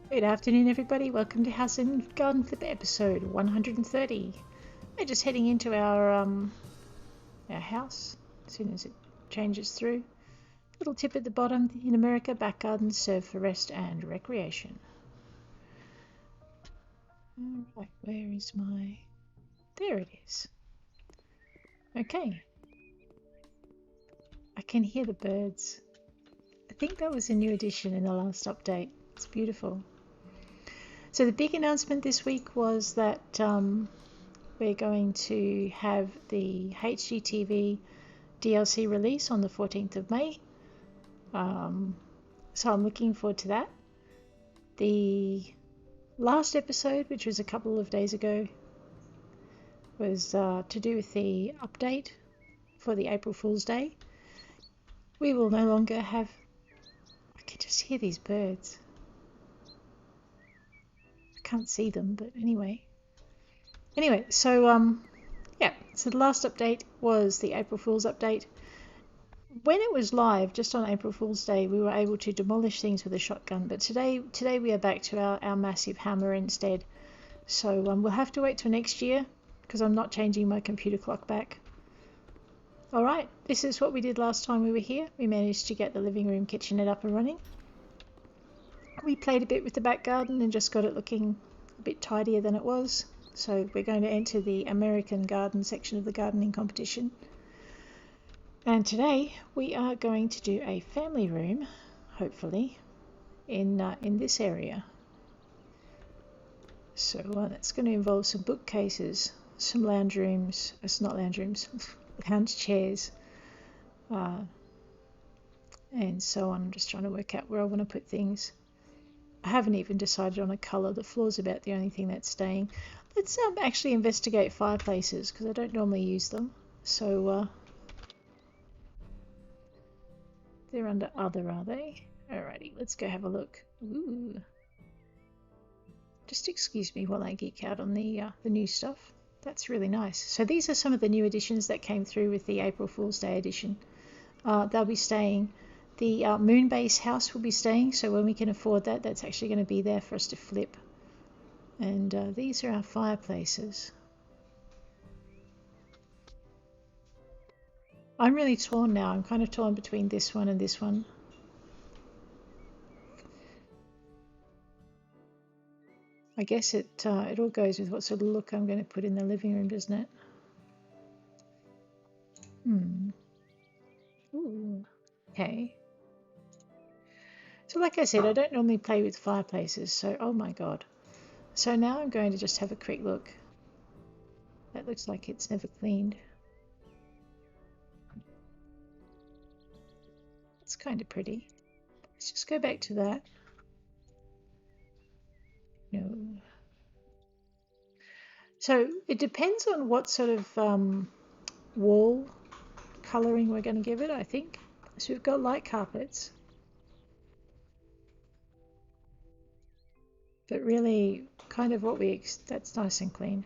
Good afternoon, everybody. Welcome to House and Garden Flip episode 130. We're just heading into our house as soon as it changes through. Little tip at the bottom: in America, back gardens serve for rest and recreation. Alright, where is my... There it is. Okay. I can hear the birds. I think that was a new addition in the last update. It's beautiful. So the big announcement this week was that we're going to have the HGTV DLC release on the 14th of May. So I'm looking forward to that. The last episode, which was a couple of days ago, was to do with the update for the April Fool's Day. We will no longer have... I can just hear these birds. I can't see them, but anyway. So the last update was the April Fool's update. When it was live, just on April Fool's Day, we were able to demolish things with a shotgun, but today we are back to our massive hammer instead. So we'll have to wait till next year, because I'm not changing my computer clock back. Alright, this is what we did last time we were here. We managed to get the living room kitchenette up and running. We played a bit with the back garden and just got it looking a bit tidier than it was. So we're going to enter the American garden section of the gardening competition. And today we are going to do a family room, hopefully, in this area. So that's going to involve some bookcases, some lounge rooms, lounge chairs, and so on. I'm just trying to work out where I want to put things. I haven't even decided on a colour. The floor's about the only thing that's staying. Let's actually investigate fireplaces, because I don't normally use them. So they're under other, are they? Alrighty, let's go have a look. Ooh. Just excuse me while I geek out on the new stuff. That's really nice. So these are some of the new additions that came through with the April Fool's Day edition. They'll be staying. The Moonbase house will be staying, so when we can afford that, that's actually going to be there for us to flip. And these are our fireplaces. I'm really torn now. I'm kind of torn between this one and this one. I guess it all goes with what sort of look I'm going to put in the living room, doesn't it? Ooh. Okay. So like I said, I don't normally play with fireplaces, so oh my god. So now I'm going to just have a quick look. That looks like it's never cleaned. It's kind of pretty. Let's just go back to that. No. So it depends on what sort of wall colouring we're going to give it, I think. So we've got light carpets. But really, kind of what that's nice and clean.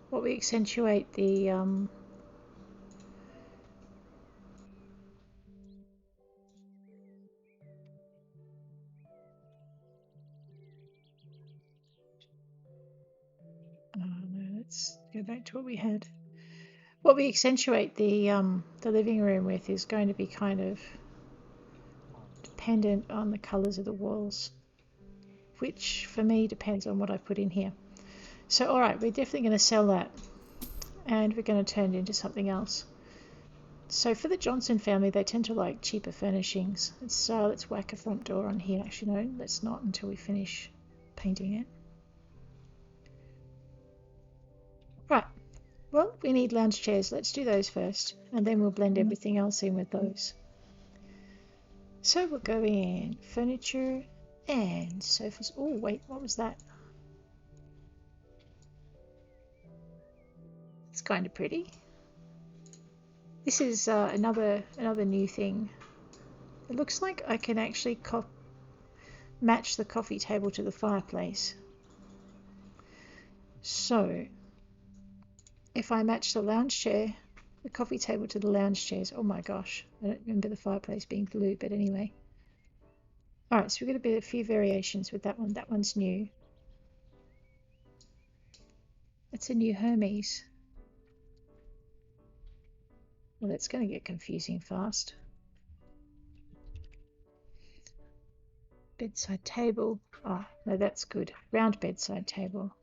What we accentuate the no, let's go back to what we had. What we accentuate the living room with is going to be kind of dependent on the colours of the walls, which for me depends on what I put in here. So alright, we're definitely going to sell that, and we're going to turn it into something else. So for the Johnson family, they tend to like cheaper furnishings. Let's whack a front door on here. Actually no, let's not until we finish painting it. Right, well, we need lounge chairs. Let's do those first, and then we'll blend everything else in with those. So we'll go in furniture and sofas. Oh wait, what was that? It's kind of pretty. This is another new thing. It looks like I can actually match the coffee table to the fireplace. So if I match the lounge chair, the coffee table to the lounge chairs, oh my gosh, I don't remember the fireplace being blue, but anyway. Alright, so we've got a few variations with that one. That one's new. It's a new Hermes. Well, it's going to get confusing fast. Bedside table. Oh, no, that's good. Round bedside table.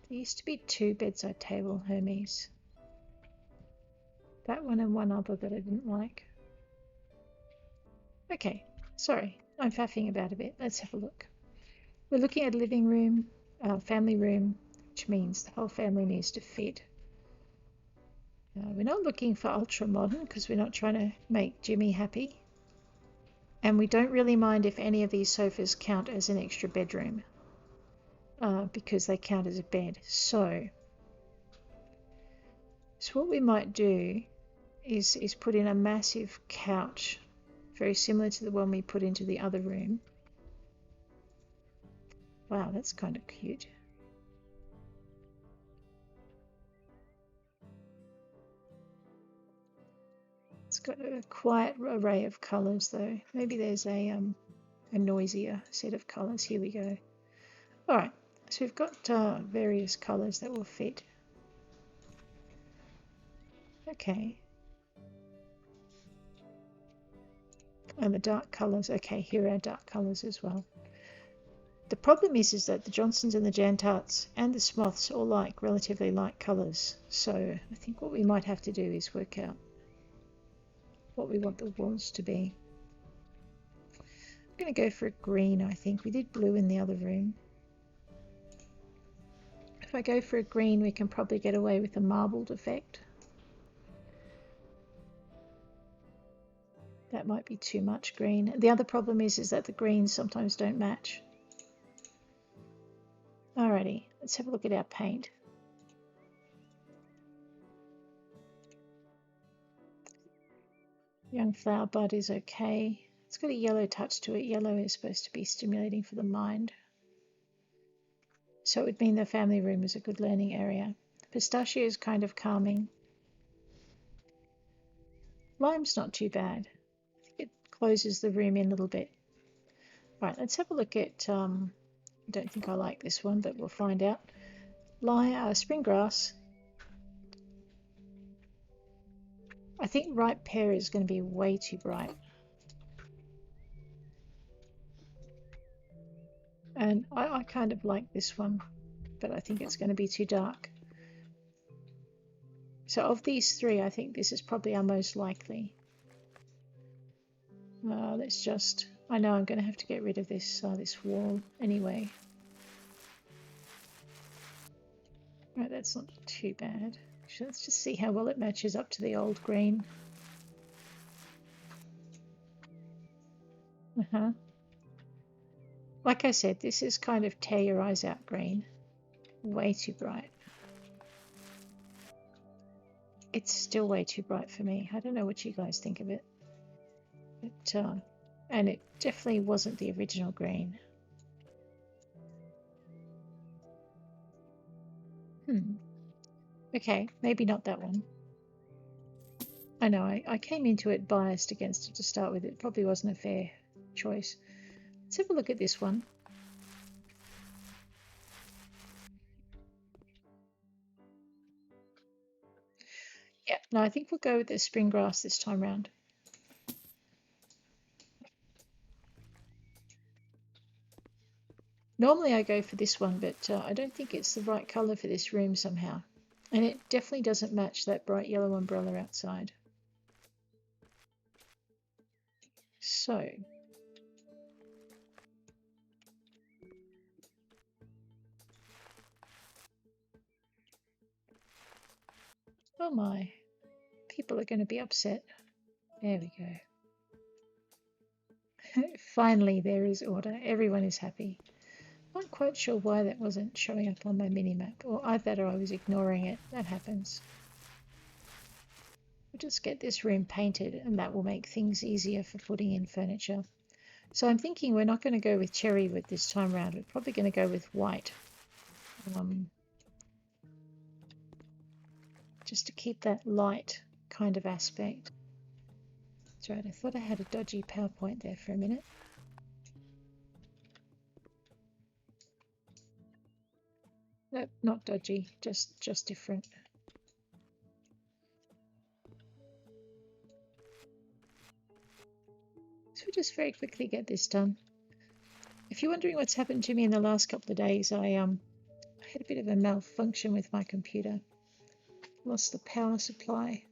There used to be 2 bedside table Hermes. That one and one other that I didn't like. Okay, sorry, I'm faffing about a bit. Let's have a look. We're looking at a living room, family room, which means the whole family needs to fit. We're not looking for ultra modern because we're not trying to make Jimmy happy. And we don't really mind if any of these sofas count as an extra bedroom because they count as a bed. So what we might do is put in a massive couch, very similar to the one we put into the other room. Wow, that's kind of cute. It's got a quiet array of colours though. Maybe there's a noisier set of colours. Here we go. Alright, so we've got various colours that will fit. Okay. And the dark colours. Okay, here are dark colours as well. The problem is that the Johnsons and the Jantarts and the Smoths all like relatively light colours. So I think what we might have to do is work out what we want the walls to be. I'm going to go for a green, I think. We did blue in the other room. If I go for a green, we can probably get away with a marbled effect. That might be too much green. The other problem is that the greens sometimes don't match. Alrighty, let's have a look at our paint. Young flower bud is okay. It's got a yellow touch to it. Yellow is supposed to be stimulating for the mind. So it would mean the family room is a good learning area. Pistachio is kind of calming. Lime's not too bad. It closes the room in a little bit. Right, let's have a look at, I don't think I like this one, but we'll find out. Spring grass. I think ripe pear is going to be way too bright. And I kind of like this one, but I think it's going to be too dark. So of these 3, I think this is probably our most likely. Let's just, I know I'm going to have to get rid of this wall anyway. Right, that's not too bad. So let's just see how well it matches up to the old green. Like I said, this is kind of tear your eyes out green. Way too bright. It's still way too bright for me. I don't know what you guys think of it. And it definitely wasn't the original green. Okay, maybe not that one. I know, I came into it biased against it to start with. It probably wasn't a fair choice. Let's have a look at this one. Yeah, no, I think we'll go with the spring grass this time round. Normally I go for this one, but I don't think it's the right colour for this room somehow. And it definitely doesn't match that bright yellow umbrella outside. So, oh my, people are going to be upset. There we go. Finally, there is order. Everyone is happy. I'm not quite sure why that wasn't showing up on my mini-map, or either that or I was ignoring it. That happens. We'll just get this room painted and that will make things easier for putting in furniture. So I'm thinking we're not going to go with cherry wood this time round. We're probably going to go with white. Just to keep that light kind of aspect. That's right, I thought I had a dodgy PowerPoint there for a minute. Nope, not dodgy, just different. So we just very quickly get this done. If you're wondering what's happened to me in the last couple of days, I had a bit of a malfunction with my computer. Lost the power supply.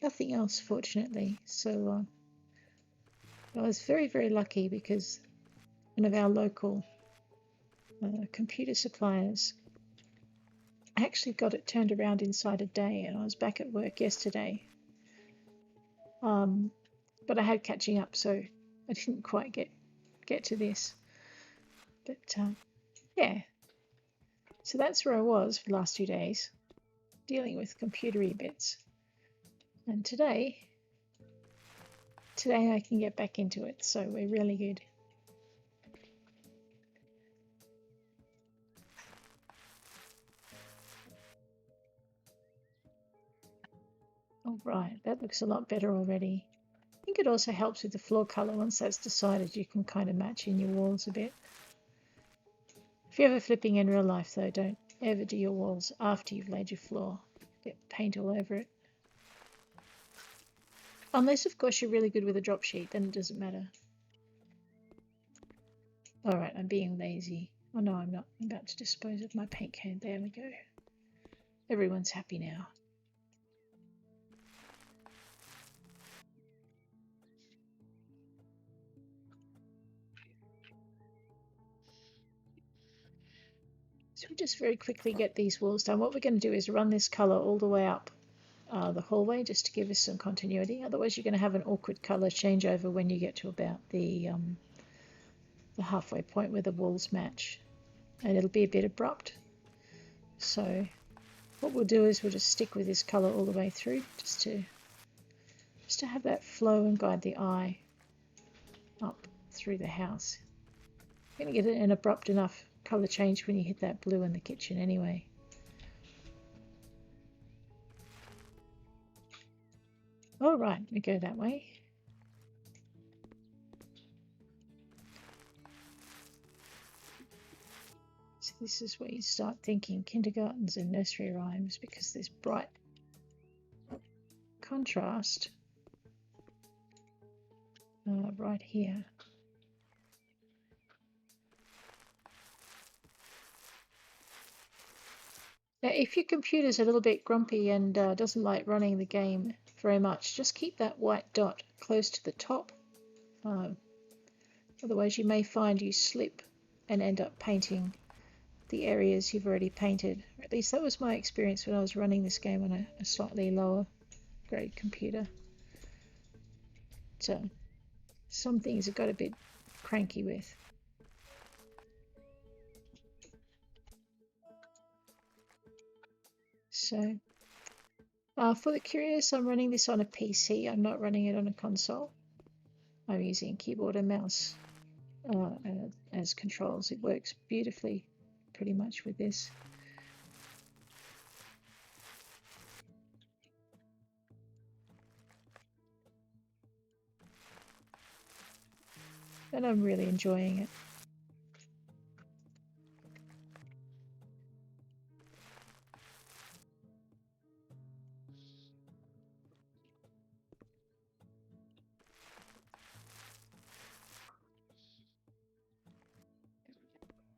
Nothing else, fortunately. So I was very lucky because one of our local computer suppliers actually got it turned around inside a day, and I was back at work yesterday. But I had catching up, so I didn't quite get to this. But yeah, so that's where I was for the last 2 days, dealing with computery bits. And today I can get back into it, so we're really good. All right, that looks a lot better already. I think it also helps with the floor color. Once that's decided, you can kind of match in your walls a bit. If you're ever flipping in real life though, don't ever do your walls after you've laid your floor. Get paint all over it. Unless of course you're really good with a drop sheet, then it doesn't matter. Alright, I'm being lazy. Oh no, I'm not. I'm about to dispose of my paint can. There we go. Everyone's happy now. So we just very quickly get these walls done. What we're going to do is run this colour all the way up the hallway just to give us some continuity. Otherwise you're going to have an awkward colour changeover when you get to about the halfway point where the walls match. And it'll be a bit abrupt. So what we'll do is we'll just stick with this colour all the way through just to have that flow and guide the eye up through the house. You're going to get an abrupt enough colour change when you hit that blue in the kitchen anyway. All right, we go that way. So this is where you start thinking kindergartens and nursery rhymes, because this bright contrast right here. Now, if your computer's a little bit grumpy and doesn't like running the game very much, just keep that white dot close to the top. Otherwise you may find you slip and end up painting the areas you've already painted. Or at least that was my experience when I was running this game on a slightly lower grade computer. So some things I got a bit cranky with. So for the curious, I'm running this on a PC. I'm not running it on a console. I'm using keyboard and mouse as controls. It works beautifully pretty much with this. And I'm really enjoying it.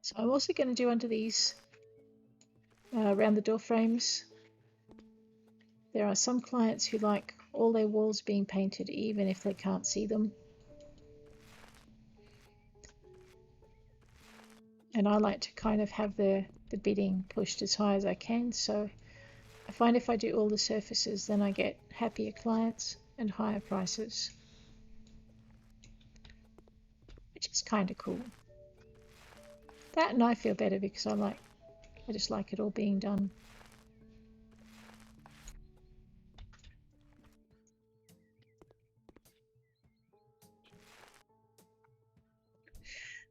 So I'm also going to do under these around the door frames. There are some clients who like all their walls being painted even if they can't see them. And I like to kind of have the bidding pushed as high as I can, so I find if I do all the surfaces then I get happier clients and higher prices, which is kind of cool. That, and I feel better because I just like it all being done.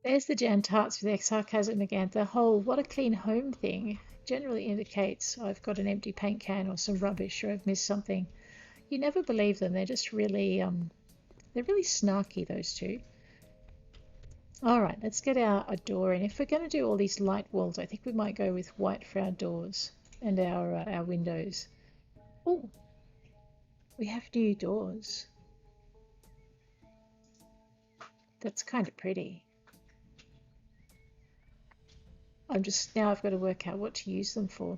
There's the Jan Tarts with sarcasm again. The whole "what a clean home" thing generally indicates I've got an empty paint can or some rubbish or I've missed something. You never believe them. They're just really They're really snarky, those two. All right, let's get our door in. If we're going to do all these light walls, I think we might go with white for our doors and our windows. Oh, we have new doors. That's kind of pretty. Now I've got to work out what to use them for.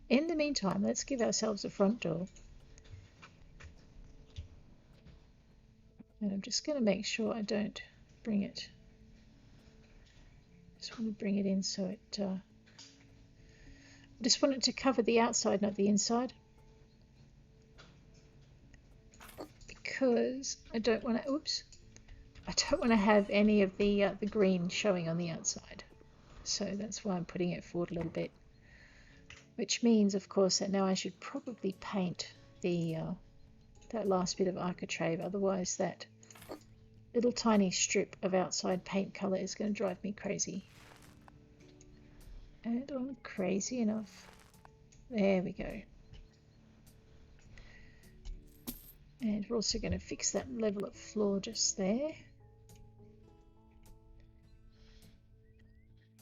In the meantime, let's give ourselves a front door. And I'm just going to make sure I don't bring it. Just want to bring it in so it. I just want it to cover the outside, not the inside, because I don't want to. Oops. I don't want to have any of the green showing on the outside. So that's why I'm putting it forward a little bit. Which means, of course, that now I should probably paint the that last bit of architrave. Otherwise, that little tiny strip of outside paint color is going to drive me crazy. And I'm crazy enough. There we go. And we're also going to fix that level of floor just there.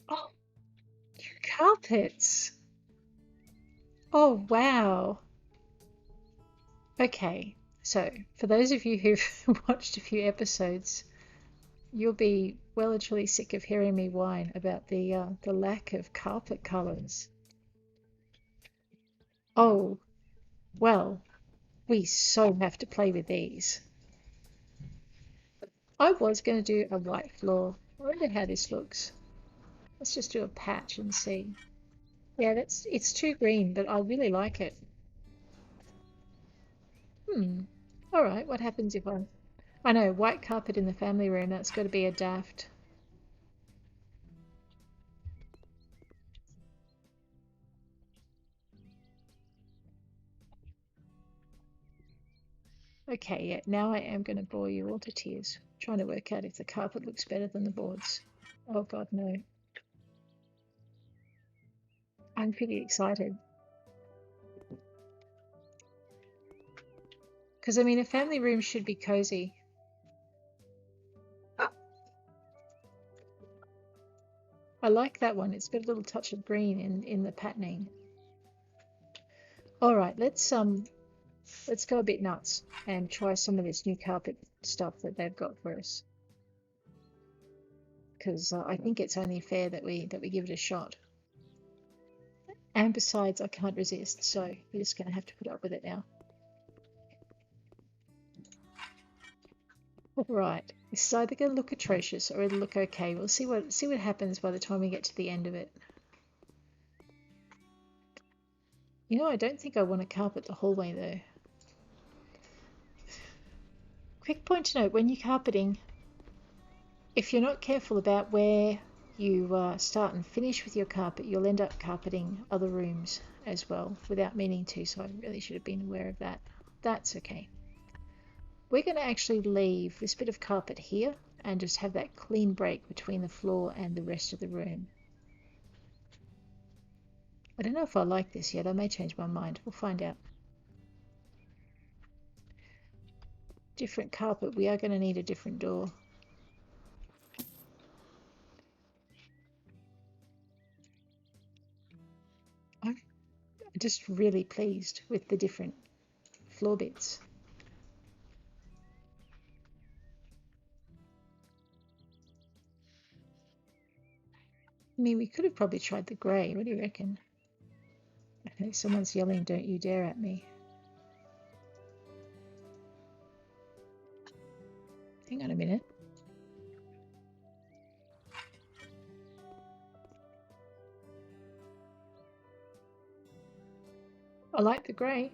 Oh, new carpets. Oh, wow. Okay, so for those of you who've watched a few episodes, you'll be well and truly sick of hearing me whine about the lack of carpet colors. Oh, well, we so have to play with these. I was going to do a white floor. I wonder how this looks. Let's just do a patch and see. Yeah, it's too green, but I really like it. All right, what happens if I know, white carpet in the family room, that's got to be a daft. Okay, yeah, now I am going to bore you all to tears, trying to work out if the carpet looks better than the boards. Oh God, no. I'm pretty excited. Because, I mean, a family room should be cozy. I like that one. It's got a little touch of green in the patterning. All right, let's go a bit nuts and try some of this new carpet stuff that they've got for us. Because I think it's only fair that we give it a shot. And besides, I can't resist, so we're just going to have to put up with it now. Right, this is either going to look atrocious or it'll look okay. We'll see what happens by the time we get to the end of it. You know, I don't think I want to carpet the hallway though. Quick point to note, when you're carpeting, if you're not careful about where you start and finish with your carpet, you'll end up carpeting other rooms as well without meaning to, so I really should have been aware of that. That's okay. We're going to actually leave this bit of carpet here and just have that clean break between the floor and the rest of the room. I don't know if I like this yet. I may change my mind. We'll find out. Different carpet. We are going to need a different door. I'm just really pleased with the different floor bits. I mean, we could have probably tried the grey. What do you reckon? Okay, someone's yelling, "Don't you dare" at me. Hang on a minute. I like the grey.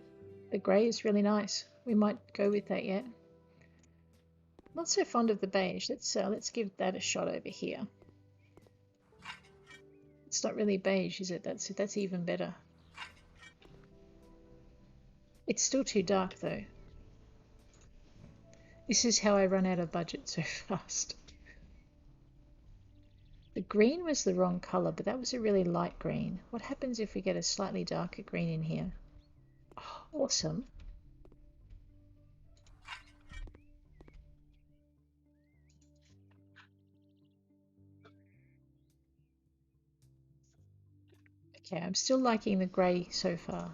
The grey is really nice. We might go with that yet. Not so fond of the beige. Let's give that a shot over here. It's not really beige, is it? That's even better. It's still too dark though. This is how I run out of budget so fast. The green was the wrong color, but that was a really light green. What happens if we get a slightly darker green in here? Oh, awesome. Okay, I'm still liking the grey so far.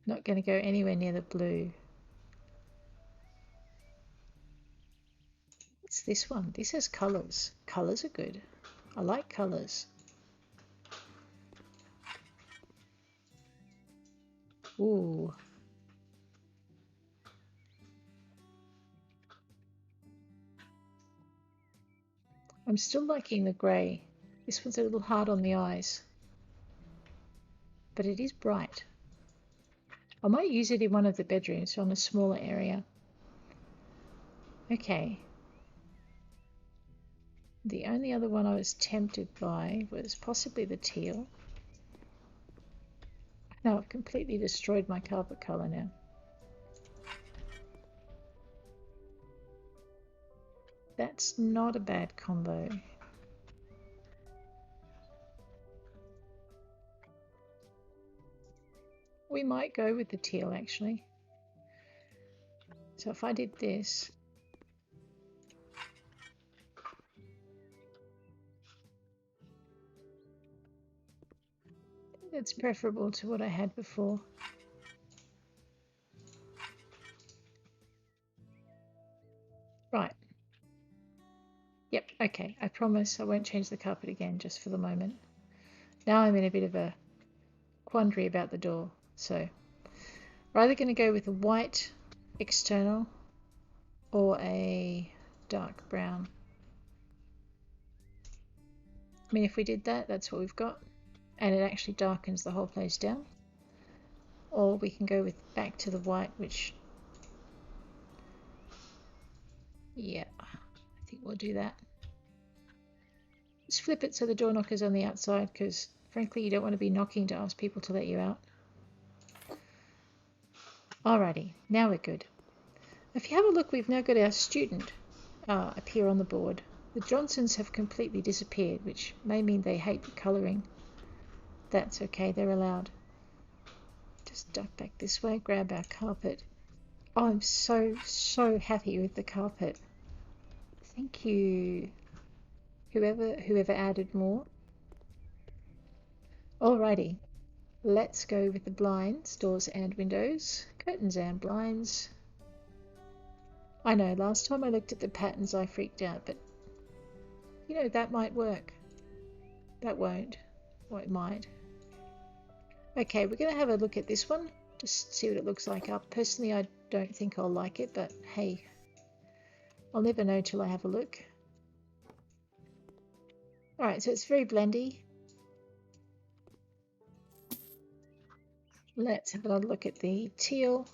Not going to go anywhere near the blue. What's this one? This has colours. Colours are good. I like colours. Ooh. I'm still liking the grey. This one's a little hard on the eyes, but it is bright. I might use it in one of the bedrooms on a smaller area. Okay. The only other one I was tempted by was possibly the teal. No, I've completely destroyed my carpet colour now. That's not a bad combo. We might go with the teal actually. So if I did this, that's preferable to what I had before. Right. Yep, okay. I promise I won't change the carpet again just for the moment. Now I'm in a bit of a quandary about the door. So we're either going to go with a white external or a dark brown. I mean, if we did that, that's what we've got. And it actually darkens the whole place down. Or we can go with back to the white, which, yeah, I think we'll do that. Just flip it so the door knocker's on the outside, because frankly you don't want to be knocking to ask people to let you out. Alrighty, now we're good. If you have a look, we've now got our student appear on the board. The Johnsons have completely disappeared, which may mean they hate the colouring. That's okay, they're allowed. Just duck back this way, grab our carpet. Oh, I'm so happy with the carpet. Thank you, whoever added more. Alrighty, let's go with the blinds, doors and windows, curtains and blinds. I know, last time I looked at the patterns I freaked out, but you know, that might work. That won't. Or it might. Okay, we're going to have a look at this one. Just see what it looks like up. Personally, I don't think I'll like it, but hey, I'll never know till I have a look. Alright, so it's very blendy. Let's have another look at the teal.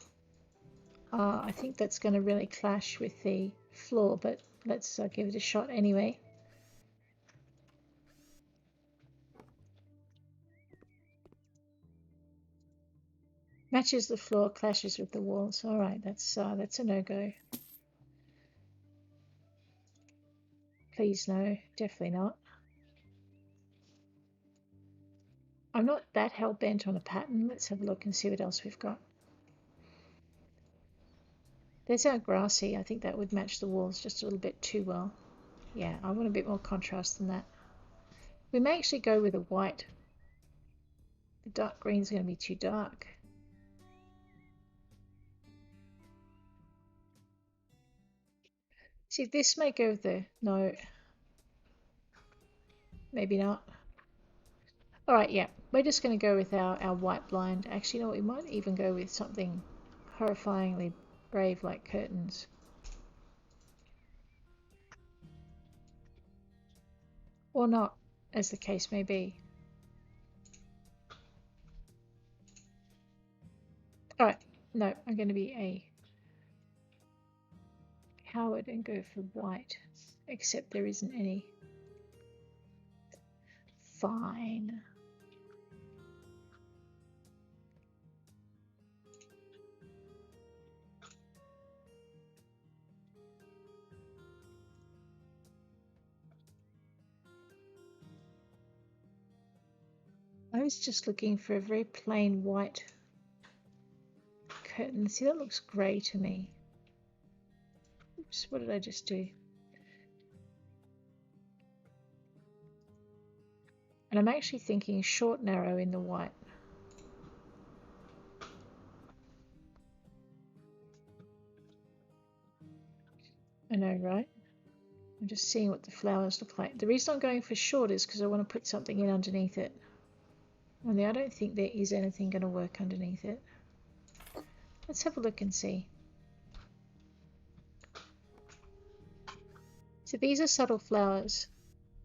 I think that's going to really clash with the floor, but let's give it a shot anyway. Matches the floor, clashes with the walls. All right, that's a no-go. Please no, definitely not. I'm not that hell-bent on a pattern. Let's have a look and see what else we've got. There's our grassy. I think that would match the walls just a little bit too well. Yeah, I want a bit more contrast than that. We may actually go with a white. The dark green's going to be too dark. See, this may go with the... No. Maybe not. Alright, yeah. We're just going to go with our white blind. Actually, you know what? We might even go with something horrifyingly brave like curtains. Or not, as the case may be. Alright, no, I'm going to be a coward and go for white. Except there isn't any. Fine. I was just looking for a very plain white curtain. See, that looks grey to me. Oops, what did I just do? And I'm actually thinking short narrow in the white. I know, right? I'm just seeing what the flowers look like. The reason I'm going for short is because I want to put something in underneath it. Only I don't think there is anything going to work underneath it. Let's have a look and see. So these are subtle flowers.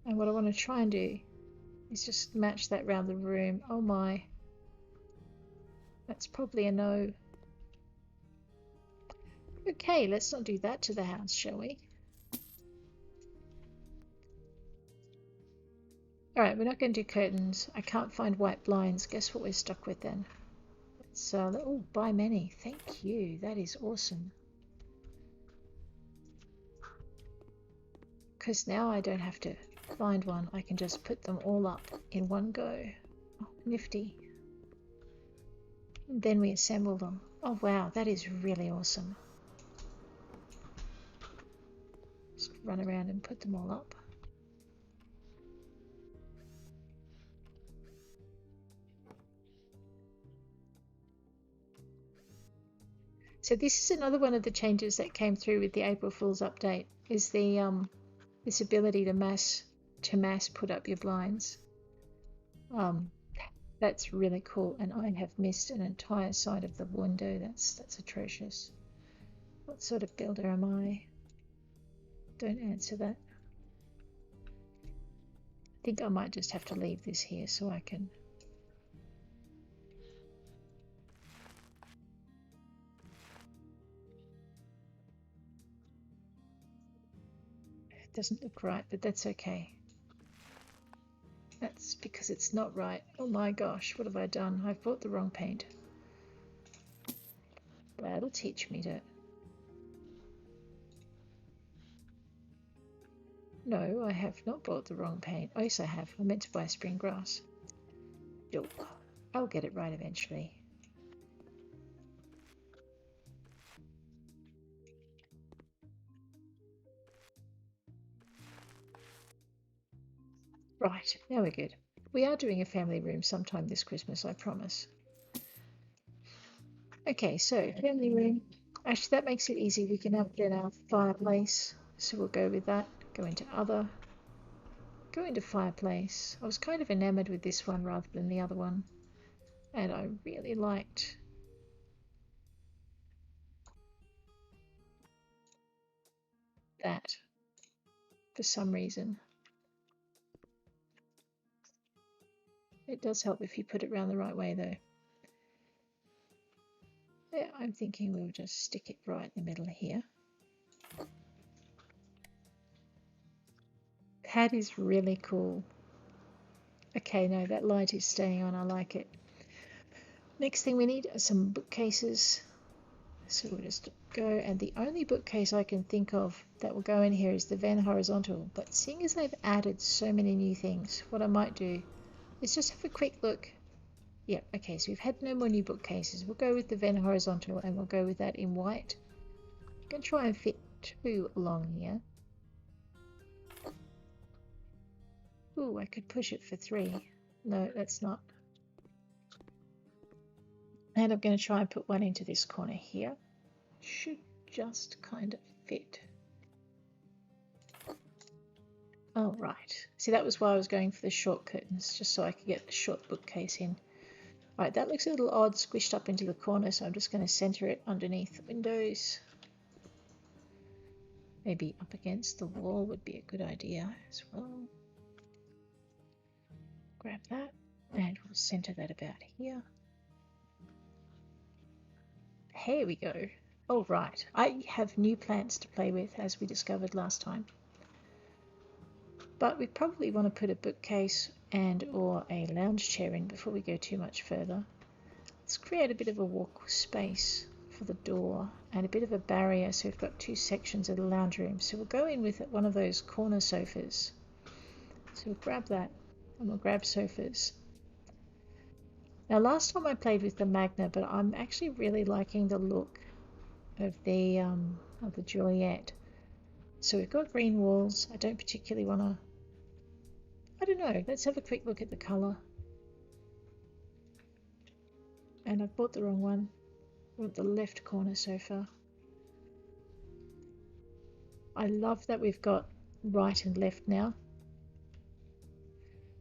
And what I want to try and do is just match that around the room. Oh my. That's probably a no. Okay, let's not do that to the house, shall we? Alright, we're not going to do curtains. I can't find white blinds. Guess what we're stuck with then? Let's, oh, buy many. Thank you. That is awesome. Because now I don't have to find one. I can just put them all up in one go. Oh, nifty. And then we assemble them. Oh wow, that is really awesome. Just run around and put them all up. So this is another one of the changes that came through with the April Fool's update, is the this ability to mass put up your blinds. That's really cool, and I have missed an entire side of the window. That's atrocious. What sort of builder am I? Don't answer that. I think I might just have to leave this here so I can. It doesn't look right, but that's okay. That's because it's not right. Oh my gosh, what have I done? I've bought the wrong paint. That'll teach me to. No, I have not bought the wrong paint. Oh, yes, I have. I meant to buy spring grass. Oh, I'll get it right eventually. Right, now we're good. We are doing a family room sometime this Christmas, I promise. Okay, so family room. Actually, that makes it easy. We can have get our fireplace. So we'll go with that. Go into other. Go into fireplace. I was kind of enamored with this one rather than the other one. And I really liked that for some reason. It does help if you put it around the right way though. Yeah, I'm thinking we'll just stick it right in the middle here. That is really cool. Okay, no, that light is staying on. I like it. Next thing we need are some bookcases. So we'll just go, and the only bookcase I can think of that will go in here is the Van Horizontal. But seeing as they've added so many new things, what I might do is just have a quick look. Yeah, okay, so we've had no more new bookcases. We'll go with the Van Horizontal and we'll go with that in white. I'm going to try and fit 2 along here. Ooh, I could push it for 3. No, that's not. And I'm going to try and put one into this corner here. Should just kind of fit. Oh, right. See, that was why I was going for the short curtains, just so I could get the short bookcase in. Right, that looks a little odd, squished up into the corner, so I'm just going to center it underneath the windows. Maybe up against the wall would be a good idea as well. Grab that, and we'll center that about here. Here we go. All right, I have new plants to play with, as we discovered last time. But we probably want to put a bookcase and or a lounge chair in before we go too much further. Let's create a bit of a walk space for the door and a bit of a barrier, so we've got 2 sections of the lounge room. So we'll go in with one of those corner sofas. So we'll grab that and we'll grab sofas. Now last time I played with the Magna, but I'm actually really liking the look of the Juliet. So we've got green walls. I don't particularly want to I don't know. Let's have a quick look at the colour. And I've bought the wrong one. I want the left corner so far. I love that we've got right and left now.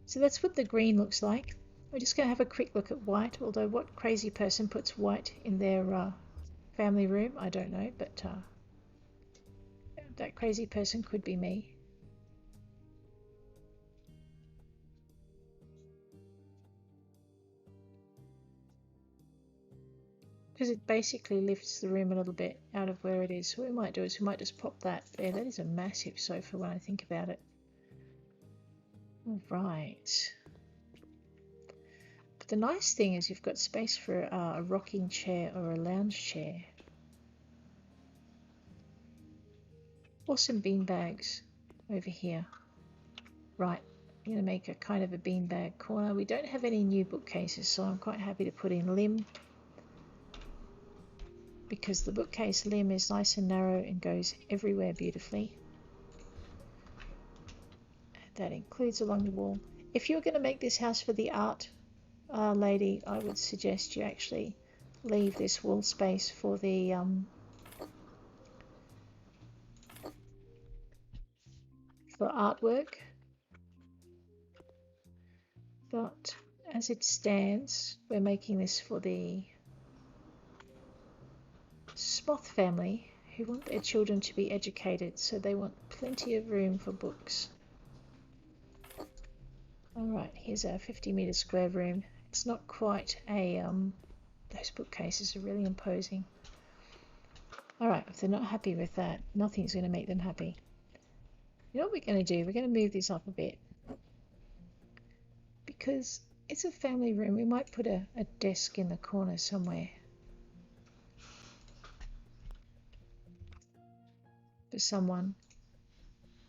So that's what the green looks like. We're just going to have a quick look at white, although what crazy person puts white in their family room? I don't know, but that crazy person could be me. Because it basically lifts the room a little bit out of where it is. So what we might do is we might just pop that there. That is a massive sofa when I think about it. All right. But the nice thing is you've got space for a rocking chair or a lounge chair. Or some bean bags over here. Right, I'm going to make a kind of a beanbag corner. We don't have any new bookcases, so I'm quite happy to put in limb, because the bookcase limb is nice and narrow and goes everywhere beautifully. That includes along the wall. If you're going to make this house for the art lady, I would suggest you actually leave this wall space for the for artwork. But as it stands, we're making this for the Sloth family who want their children to be educated, so they want plenty of room for books. Alright, here's our 50-metre square room. It's not quite a, those bookcases are really imposing. Alright, if they're not happy with that, nothing's going to make them happy. You know what we're going to do? We're going to move this up a bit. Because it's a family room, we might put a desk in the corner somewhere. For someone.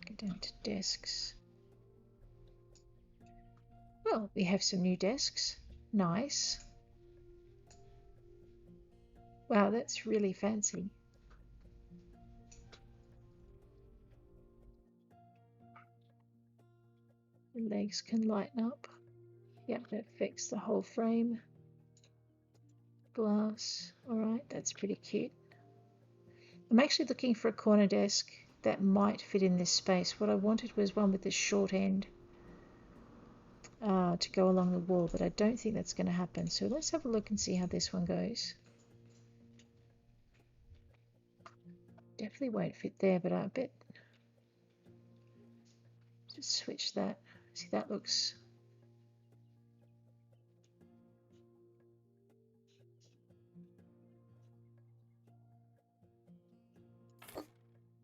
Go down to desks. Well, we have some new desks. Nice. Wow, that's really fancy. The legs can lighten up. Yep, that fixes the whole frame. Glass. Alright, that's pretty cute. I'm actually looking for a corner desk that might fit in this space. What I wanted was one with the short end to go along the wall, but I don't think that's going to happen. So let's have a look and see how this one goes. Definitely won't fit there, but I bet. Just switch that. See, that looks.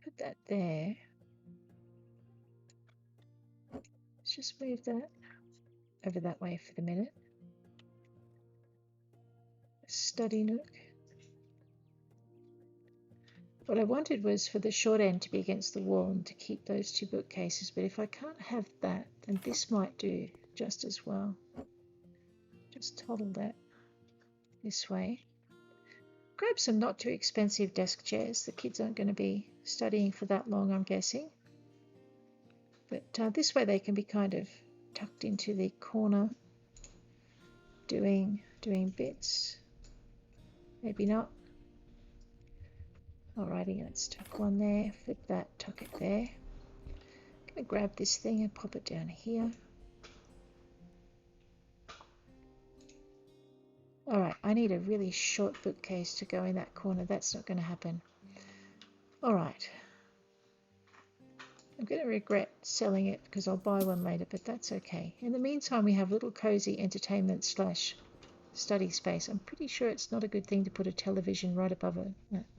Put that there. Let's just move that over that way for the minute. Study nook. What I wanted was for the short end to be against the wall and to keep those two bookcases, but if I can't have that, then this might do just as well. Just toddle that this way. Grab some not too expensive desk chairs. The kids aren't going to be studying for that long, I'm guessing. But this way they can be kind of tucked into the corner, doing bits. Maybe not. Alrighty, let's tuck one there, flip that, tuck it there. I'm going to grab this thing and pop it down here. Alright, I need a really short bookcase to go in that corner. That's not going to happen. Alright. I'm going to regret selling it because I'll buy one later, but that's okay. In the meantime, we have a little cozy entertainment / study space. I'm pretty sure it's not a good thing to put a television right above a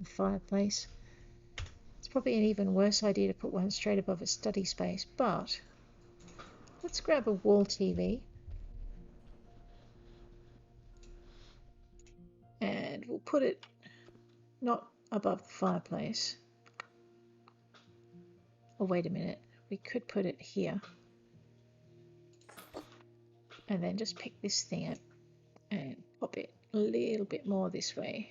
fireplace. It's probably an even worse idea to put one straight above a study space, but let's grab a wall TV. And we'll put it not above the fireplace. Oh, wait a minute. We could put it here. And then just pick this thing up and pop it a little bit more this way.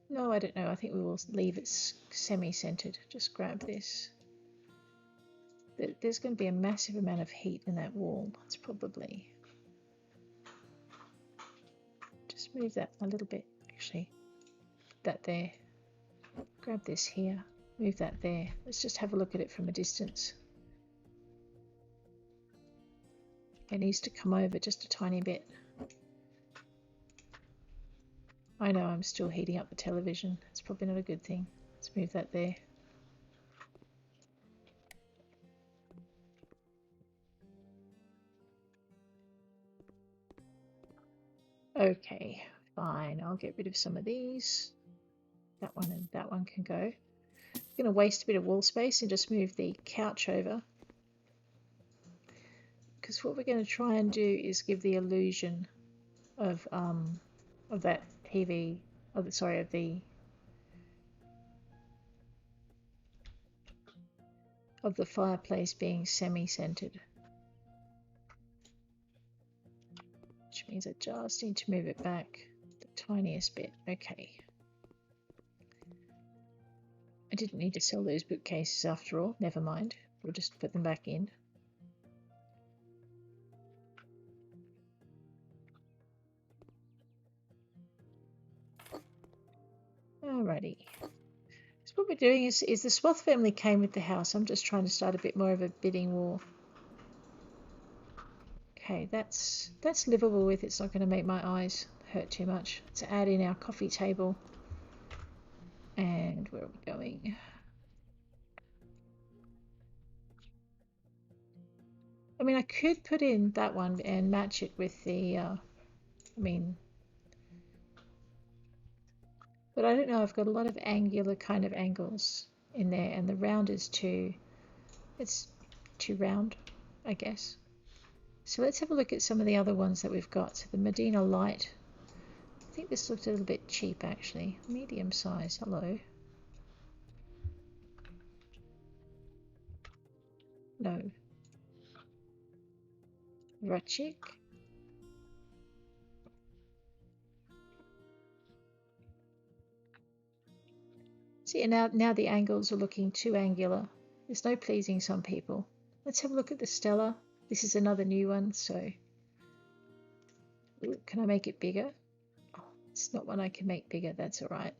No, I don't know. I think we will leave it semi-centered. Just grab this. There's going to be a massive amount of heat in that wall. It's probably... Just move that a little bit, actually. That there. Grab this here. Move that there. Let's just have a look at it from a distance. It needs to come over just a tiny bit. I know I'm still heating up the television. It's probably not a good thing. Let's move that there. Okay, fine. I'll get rid of some of these. That one and that one can go. I'm going to waste a bit of wall space and just move the couch over. Because what we're going to try and do is give the illusion of that TV, of the fireplace being semi-centered. Which means I just need to move it back the tiniest bit. Okay. I didn't need to sell those bookcases after all. Never mind. We'll just put them back in. Alrighty. So what we're doing is the Swath family came with the house. I'm just trying to start a bit more of a bidding war. Okay, that's livable with. It's not going to make my eyes hurt too much. Let's add in our coffee table. And where are we going? I mean, I could put in that one and match it with the, but I don't know. I've got a lot of angular kind of angles in there, and the round is it's too round, I guess. So let's have a look at some of the other ones that we've got. So the Medina Light. I think this looks a little bit cheap, actually. Medium size. Hello. No. Rachik. See, now the angles are looking too angular. There's no pleasing some people. Let's have a look at the Stella. This is another new one, so... Ooh, can I make it bigger? Oh, it's not one I can make bigger, that's alright.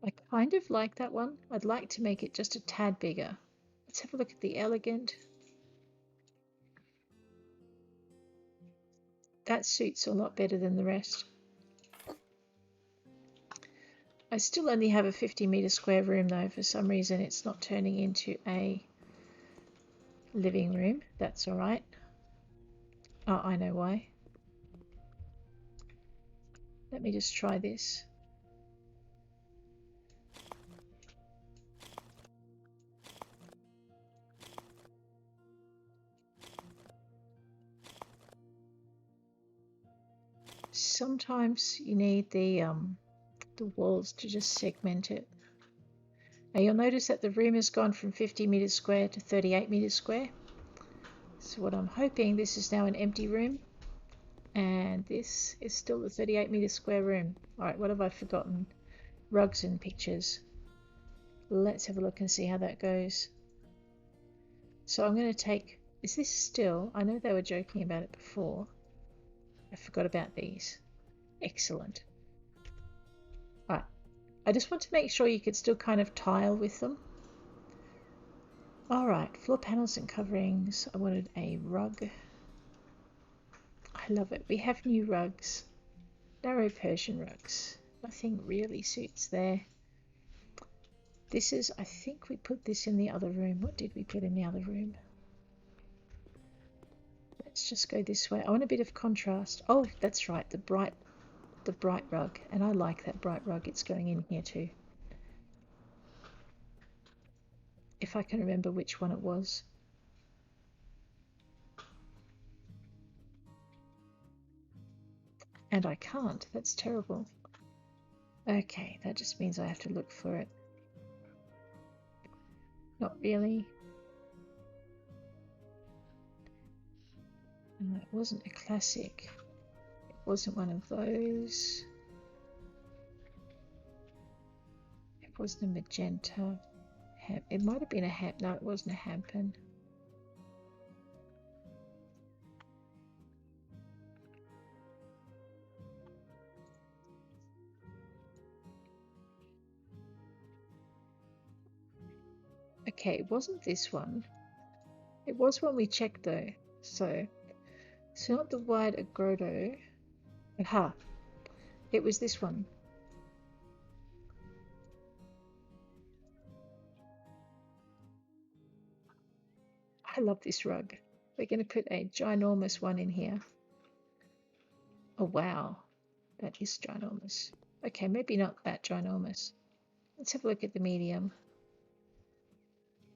I kind of like that one. I'd like to make it just a tad bigger. Let's have a look at the Elegant. That suits a lot better than the rest. I still only have a 50-meter square room though. For some reason it's not turning into a living room. That's alright. Oh, I know why. Let me just try this. Sometimes you need the walls to just segment it. Now you'll notice that the room has gone from 50 meters square to 38 meters square. So what I'm hoping, this is now an empty room, and this is still the 38 meter square room. Alright, what have I forgotten? Rugs and pictures. Let's have a look and see how that goes. So I'm going to take, is this still, I know they were joking about it before. I forgot about these. Excellent. Alright, I just want to make sure you could still kind of tile with them. Alright, floor panels and coverings. I wanted a rug. I love it. We have new rugs. Narrow Persian rugs. Nothing really suits there. This is, I think we put this in the other room. What did we put in the other room? Let's just go this way. I want a bit of contrast. Oh, that's right, the bright rug. And I like that bright rug. It's going in here too. If I can remember which one it was. And I can't. That's terrible. Okay, that just means I have to look for it. Not really. And it wasn't a classic. It wasn't one of those. It Wasn't a magenta. It might have been a ham. No, it wasn't a hampen. Okay, it wasn't this one. It was one we checked though. So it's not the white agrodo. Aha! It was this one. I love this rug. We're going to put a ginormous one in here. Oh wow, that is ginormous. Okay, maybe not that ginormous. Let's have a look at the medium.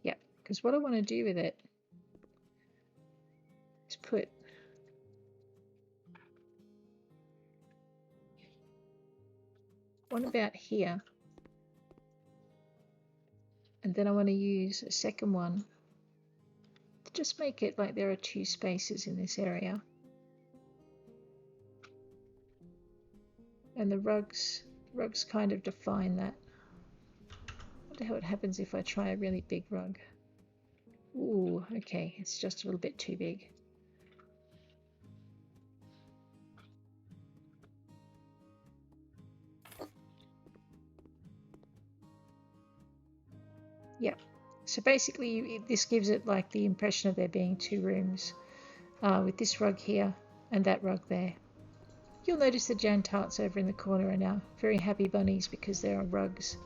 Yep, because what I want to do with it is put one about here, and then I want to use a second one to just make it like there are two spaces in this area. And the rugs kind of define that. I wonder how it happens if I try a really big rug. Ooh, okay, it's just a little bit too big. Yep. So basically this gives it like the impression of there being two rooms with this rug here and that rug there. You'll notice the Jan tarts over in the corner are now very happy bunnies because there are rugs.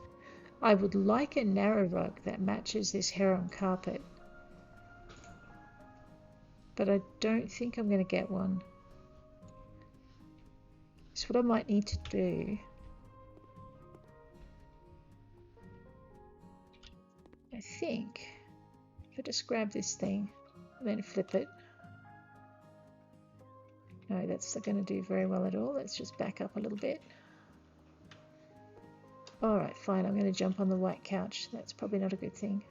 I would like a narrow rug that matches this heron carpet, but I don't think I'm going to get one. So what I might need to do, I think, if I just grab this thing and then flip it. No, that's not going to do very well at all. Let's just back up a little bit. Alright, fine, I'm going to jump on the white couch. That's probably not a good thing.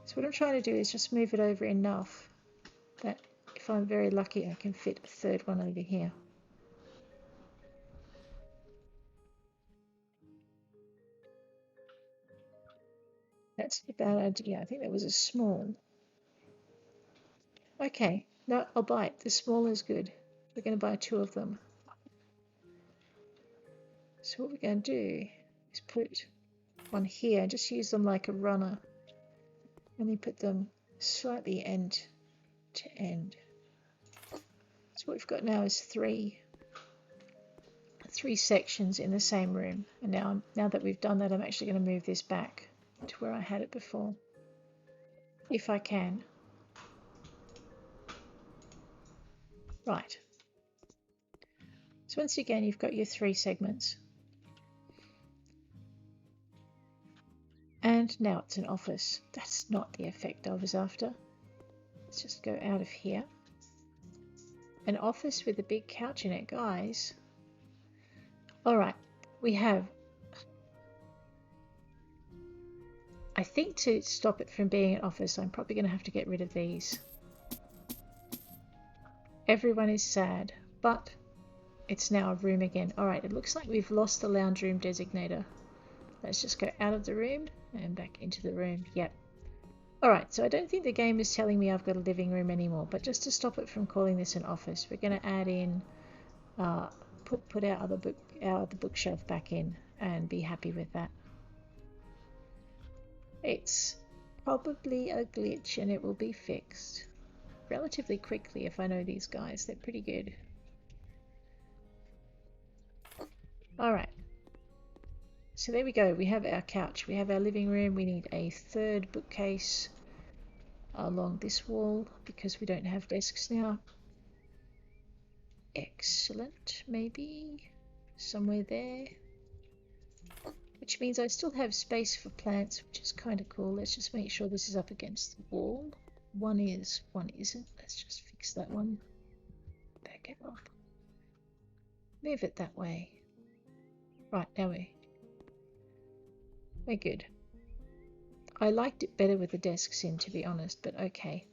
So what I'm trying to do is just move it over enough that if I'm very lucky I can fit a third one over here. That's a bad idea. I think that was a small. Okay, no, I'll buy it. The small is good. We're going to buy two of them. So what we're going to do is put one here, just use them like a runner, and then put them slightly end to end. So what we've got now is three sections in the same room. And now that we've done that, I'm actually going to move this back to where I had it before, if I can. Right. So once again, you've got your three segments. And now it's an office. That's not the effect I was after. Let's just go out of here. An office with a big couch in it, guys. Alright, we have... I think to stop it from being an office, I'm probably going to have to get rid of these. Everyone is sad, but it's now a room again. Alright, it looks like we've lost the lounge room designator. Let's just go out of the room and back into the room. Yep. Alright, so I don't think the game is telling me I've got a living room anymore, but just to stop it from calling this an office, we're going to add in, put our other bookshelf back in and be happy with that. It's probably a glitch and it will be fixed relatively quickly if I know these guys. They're pretty good. Alright. So there we go. We have our couch. We have our living room. We need a third bookcase along this wall because we don't have desks now. Excellent. Maybe somewhere there. Which means I still have space for plants, which is kind of cool. Let's just make sure this is up against the wall. One is, one isn't. Let's just fix that one. Back it up. Move it that way. Right, now we're good. I liked it better with the desks in, to be honest, but okay.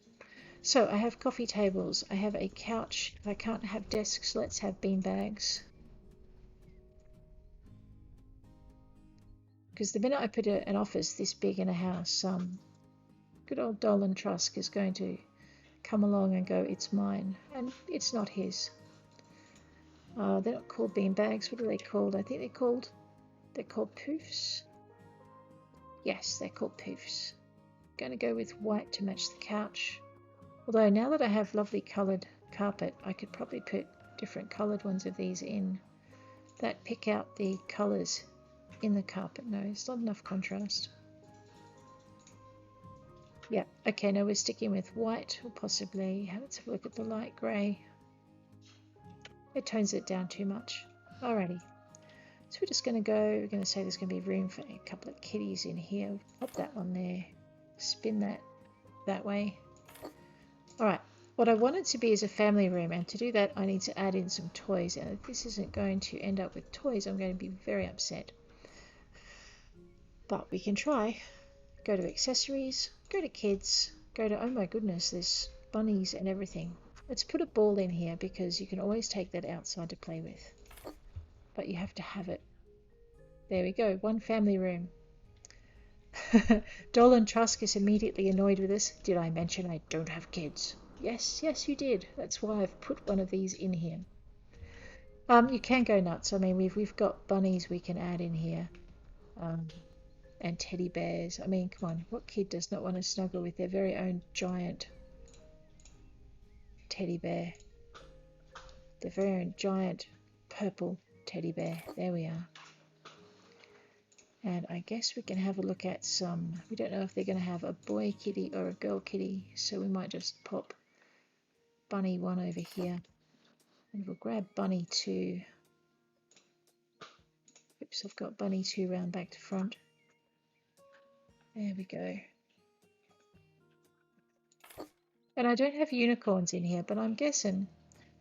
So I have coffee tables. I have a couch. If I can't have desks, let's have bean bags. Because the minute I put an office this big in a house, good old Dolan Trusk is going to come along and go, it's mine, and it's not his. They're not called bean bags. What are they called? I think they're called poofs. Yes, they're called poofs. Going to go with white to match the couch. Although now that I have lovely coloured carpet, I could probably put different coloured ones of these in that pick out the colours in the carpet. No, it's not enough contrast. Yeah, okay, now we're sticking with white, or possibly, let's have a look at the light grey. It tones it down too much. Alrighty, so we're just going to go, we're going to say there's going to be room for a couple of kitties in here. Pop that one there, spin that way. Alright, what I want it to be is a family room, and to do that I need to add in some toys, and if this isn't going to end up with toys I'm going to be very upset. But we can try. Go to accessories, go to kids, go to, oh my goodness, there's bunnies and everything. Let's put a ball in here because you can always take that outside to play with. But you have to have it. There we go, one family room. Dolan Trusk is immediately annoyed with us. Did I mention I don't have kids? Yes, yes you did. That's why I've put one of these in here. You can go nuts. I mean, we've got bunnies we can add in here. And teddy bears. I mean, come on, what kid does not want to snuggle with their very own giant teddy bear? Their very own giant purple teddy bear. There we are. And I guess we can have a look at some, we don't know if they're going to have a boy kitty or a girl kitty, so we might just pop Bunny 1 over here. And we'll grab Bunny 2. Oops, I've got Bunny 2 round back to front. There we go. And I don't have unicorns in here, but I'm guessing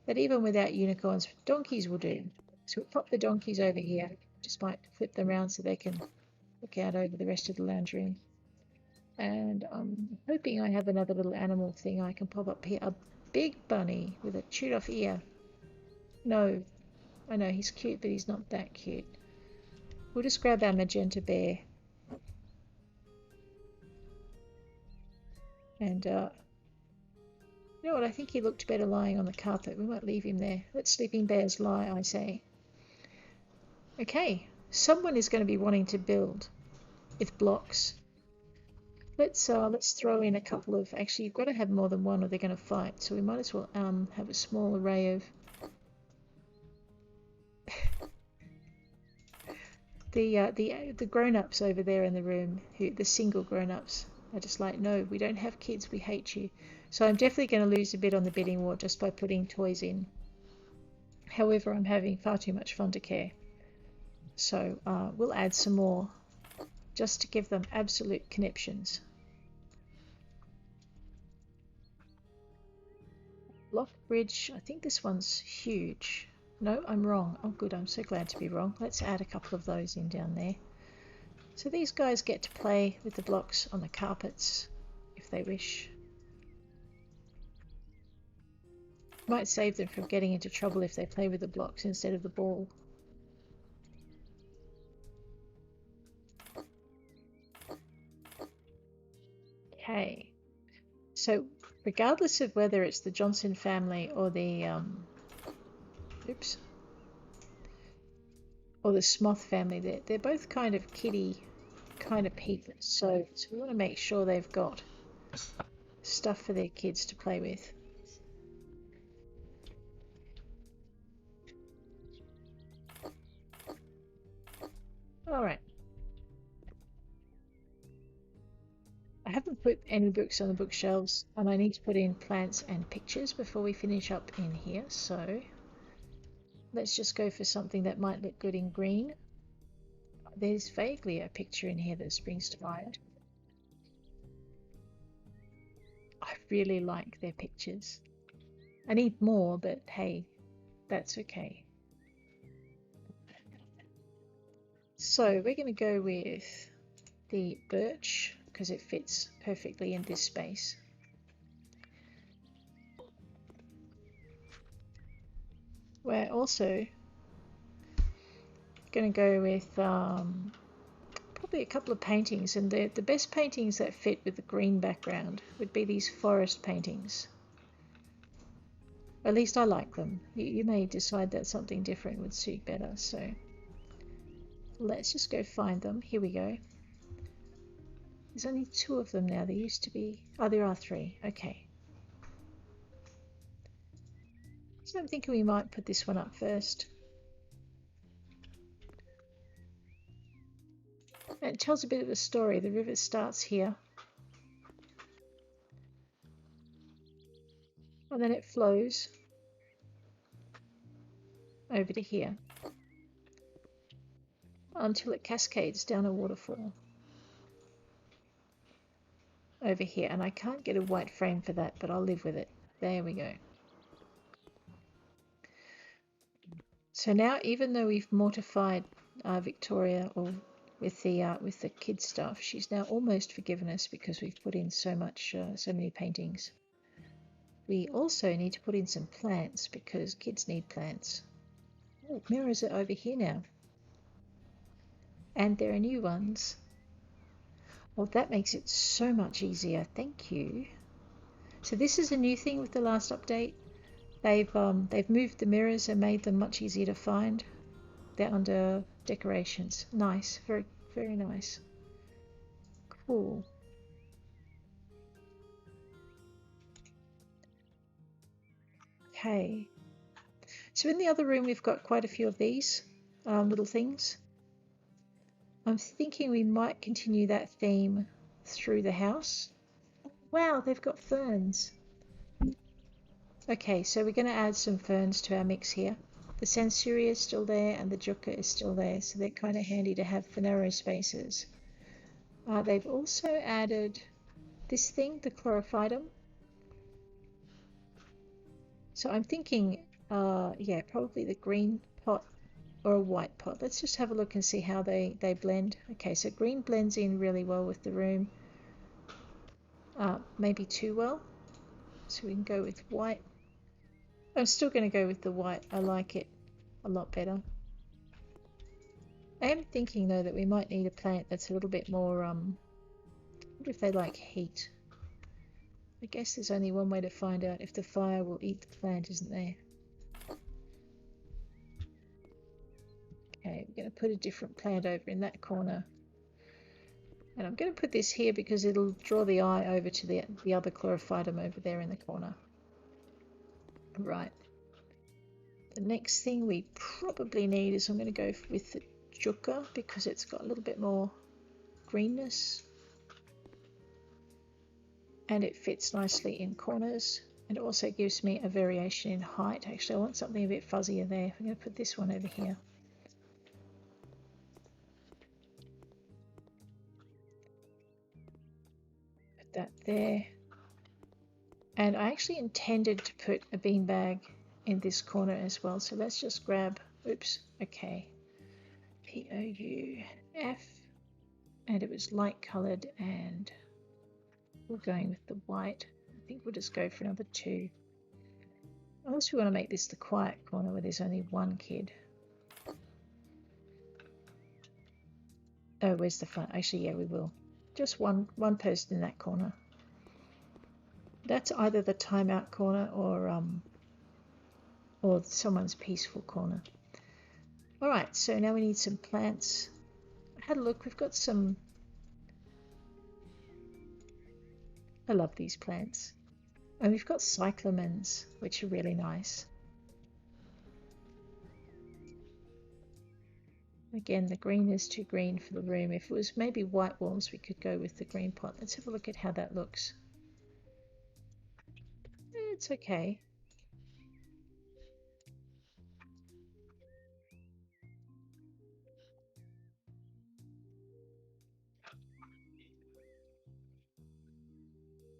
that even without unicorns, donkeys will do. So we'll pop the donkeys over here. Just might flip them around so they can look out over the rest of the lounge room. And I'm hoping I have another little animal thing I can pop up here. A big bunny with a chewed off ear. No, I know he's cute, but he's not that cute. We'll just grab our magenta bear. And you know what, I think he looked better lying on the carpet. We might leave him there. Let sleeping bears lie, I say. Okay, someone is going to be wanting to build with blocks. Let's throw in a couple of, actually you've got to have more than one or they're going to fight, so we might as well have a small array of the grown-ups over there in the room, the single grown-ups are just like, no, we don't have kids, we hate you. So I'm definitely going to lose a bit on the bidding war just by putting toys in. However, I'm having far too much fun to care. So we'll add some more just to give them absolute conniptions. Block bridge, I think this one's huge. No, I'm wrong. Oh good, I'm so glad to be wrong. Let's add a couple of those in down there. So these guys get to play with the blocks on the carpets if they wish. Might save them from getting into trouble if they play with the blocks instead of the ball. Okay, so regardless of whether it's the Johnson family or the or the Smoth family, they're both kind of kitty kind of people. So we want to make sure they've got stuff for their kids to play with. All right. I haven't put any books on the bookshelves, and I need to put in plants and pictures before we finish up in here, so let's just go for something that might look good in green. There's vaguely a picture in here that springs to mind. I really like their pictures. I need more, but hey, that's okay. So we're going to go with the birch because it fits perfectly in this space. We're also going to go with probably probably a couple of paintings, and the best paintings that fit with the green background would be these forest paintings. At least I like them. You may decide that something different would suit better, so let's just go find them. Here we go. There's only 2 of them now. There used to be... Oh, there are 3. Okay. So I'm thinking we might put this one up first. And it tells a bit of a story. The river starts here. And then it flows over to here until it cascades down a waterfall over here. And I can't get a white frame for that, but I'll live with it. There we go. So now, even though we've mortified Victoria with the kid stuff, she's now almost forgiven us because we've put in so many paintings. We also need to put in some plants because kids need plants. Oh, mirrors are over here now. And there are new ones. Well, that makes it so much easier. Thank you. So this is a new thing with the last update. They've moved the mirrors and made them much easier to find. They're under decorations. Nice. Very, very nice. Cool. Okay. So in the other room, we've got quite a few of these little things. I'm thinking we might continue that theme through the house. Wow, they've got ferns. Okay, so we're going to add some ferns to our mix here. The Sansevieria is still there and the Jucca is still there, so they're kind of handy to have for narrow spaces. They've also added this thing, the Chlorophytum. So I'm thinking, yeah, probably the green pot or a white pot. Let's just have a look and see how they blend. Okay, so green blends in really well with the room. Maybe too well. So we can go with white. I'm still going to go with the white. I like it a lot better. I am thinking though that we might need a plant that's a little bit more, I wonder if they like heat. I guess there's only one way to find out if the fire will eat the plant, isn't there? Okay, we're going to put a different plant over in that corner. And I'm going to put this here because it'll draw the eye over to the other Chlorophytum over there in the corner. Right. The next thing we probably need is I'm going to go with the Jucca because it's got a little bit more greenness. And it fits nicely in corners. And it also gives me a variation in height. Actually, I want something a bit fuzzier there. I'm going to put this one over here. Put that there. And I actually intended to put a beanbag in this corner as well. So let's just grab, oops, okay, POUF. And it was light coloured and we're going with the white. I think we'll just go for another 2. Unless we want to make this the quiet corner where there's only one kid. Oh, where's the front? Actually, yeah, we will. Just one person in that corner. That's either the timeout corner or someone's peaceful corner. All right, so now we need some plants. I had a look. We've got some. I love these plants. And we've got cyclamens, which are really nice. Again, the green is too green for the room. If it was maybe white walls, we could go with the green pot. Let's have a look at how that looks. It's okay.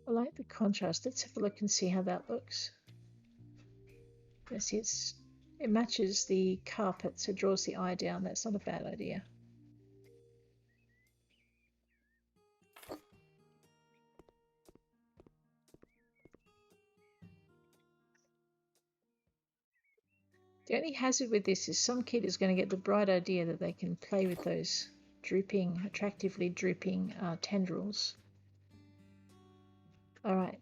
I like the contrast. Let's have a look and see how that looks. Yes, it matches the carpet, so it draws the eye down. That's not a bad idea. The only hazard with this is some kid is going to get the bright idea that they can play with those drooping, attractively drooping tendrils. All right,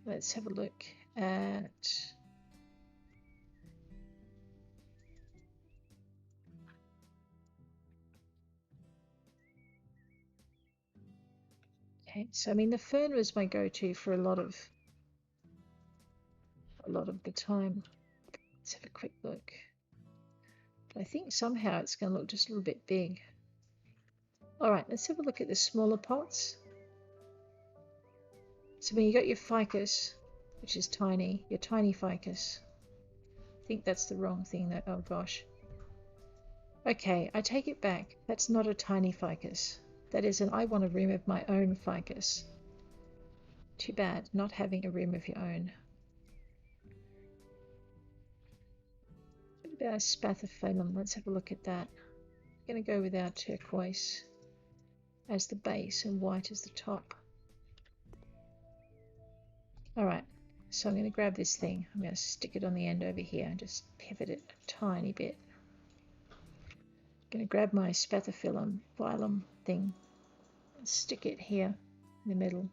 let's have a look at... Okay, so I mean the fern was my go-to for a lot of the time. Let's have a quick look. But I think somehow it's going to look just a little bit big. All right, let's have a look at the smaller pots. So when you got your ficus, which is tiny, your tiny ficus. I think that's the wrong thing though. Oh gosh. Okay, I take it back. That's not a tiny ficus. That is an I want a room of my own ficus. Too bad not having a room of your own. What about spathiphyllum? Let's have a look at that. I'm going to go with our turquoise as the base and white as the top. Alright, so I'm going to grab this thing. I'm going to stick it on the end over here and just pivot it a tiny bit. I'm going to grab my spathiphyllum thing and stick it here in the middle.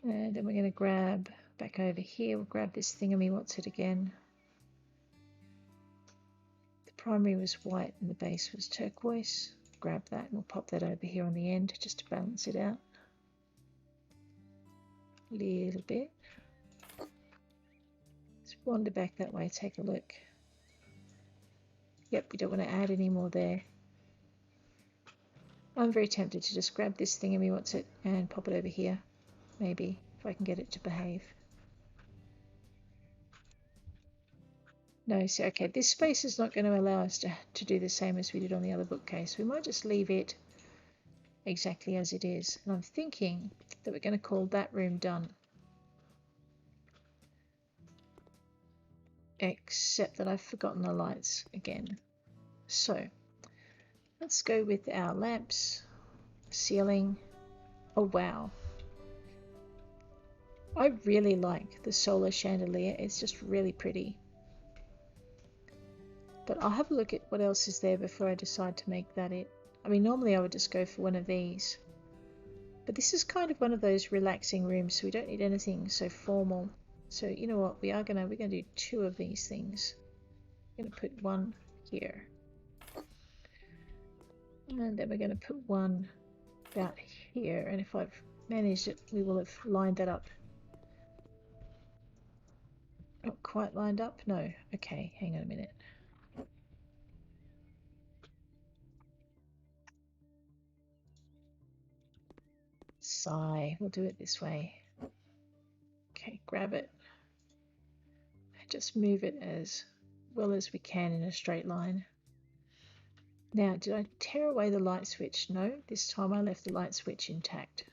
And then we're going to grab back over here. We'll grab this thingamy. What's it again? The primary was white and the base was turquoise. Grab that and we'll pop that over here on the end just to balance it out a little bit. Let's wander back that way, take a look. Yep, we don't want to add any more there. I'm very tempted to just grab this thingamy, what's it, and pop it over here. Maybe, if I can get it to behave. No, so okay, this space is not going to allow us to do the same as we did on the other bookcase. We might just leave it exactly as it is. And I'm thinking that we're going to call that room done. Except that I've forgotten the lights again. So let's go with our lamps, ceiling. Oh wow. I really like the solar chandelier. It's just really pretty. But I'll have a look at what else is there before I decide to make that it. I mean, normally I would just go for one of these. But this is kind of one of those relaxing rooms, so we don't need anything so formal. So you know what, we're gonna do two of these things. We're gonna put one here. And then we're gonna put one about here. And if I've managed it, we will have lined that up. Not quite lined up? No. Okay, hang on a minute. Sigh. We'll do it this way. Okay, grab it. Just move it as well as we can in a straight line. Now, did I tear away the light switch? No, this time I left the light switch intact.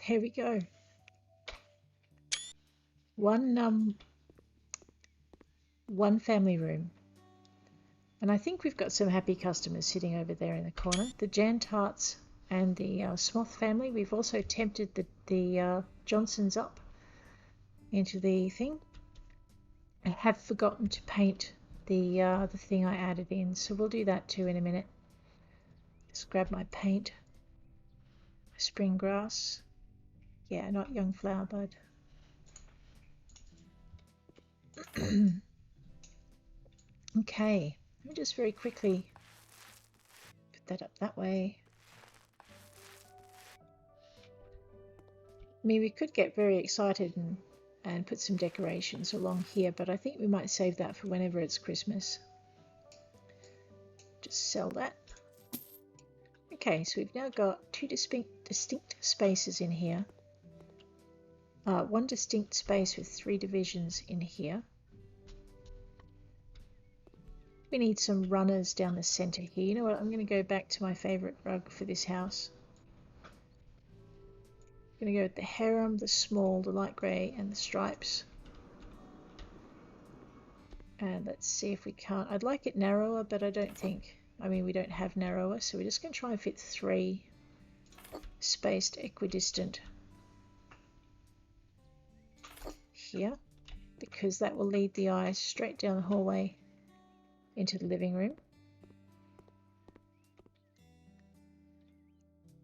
There we go. One family room. And I think we've got some happy customers sitting over there in the corner. The Jan Tarts and the Smoth family. We've also tempted the Johnsons up into the thing. I have forgotten to paint the thing I added in, so we'll do that too in a minute. Just grab my paint. Spring grass. Yeah, not young flower bud. Okay, let me just very quickly put that up that way. I mean, we could get very excited and put some decorations along here, but I think we might save that for whenever it's Christmas. Just sell that. Okay, so we've now got two distinct spaces in here. One distinct space with 3 divisions in here. We need some runners down the center here. You know what? I'm going to go back to my favorite rug for this house. I'm going to go with the harem, the small, the light grey, and the stripes. And let's see if we can't. I'd like it narrower, but I don't think. I mean, we don't have narrower, so we're just going to try and fit 3 spaced equidistant here, because that will lead the eye straight down the hallway into the living room.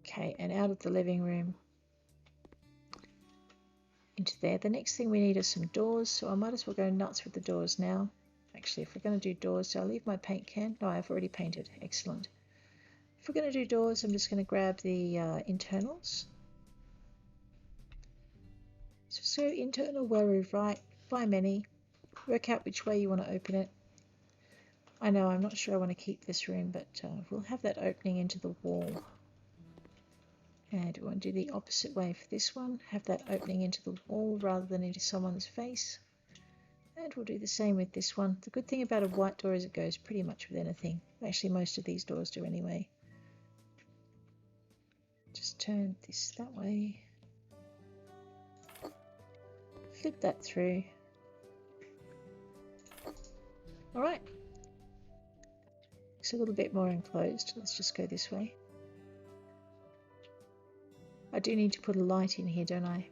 Okay, and out of the living room into there. The next thing we need is some doors, so I might as well go nuts with the doors now. Actually, if we're going to do doors, do I leave my paint can? No, I've already painted. Excellent. If we're going to do doors, I'm just going to grab the internals. So internal where we write by many. Work out which way you want to open it. I know I'm not sure I want to keep this room, but we'll have that opening into the wall. And we want to do the opposite way for this one. Have that opening into the wall rather than into someone's face. And we'll do the same with this one. The good thing about a white door is it goes pretty much with anything. Actually, most of these doors do anyway. Just turn this that way. Flip that through. Alright. Looks a little bit more enclosed. Let's just go this way. I do need to put a light in here, don't I?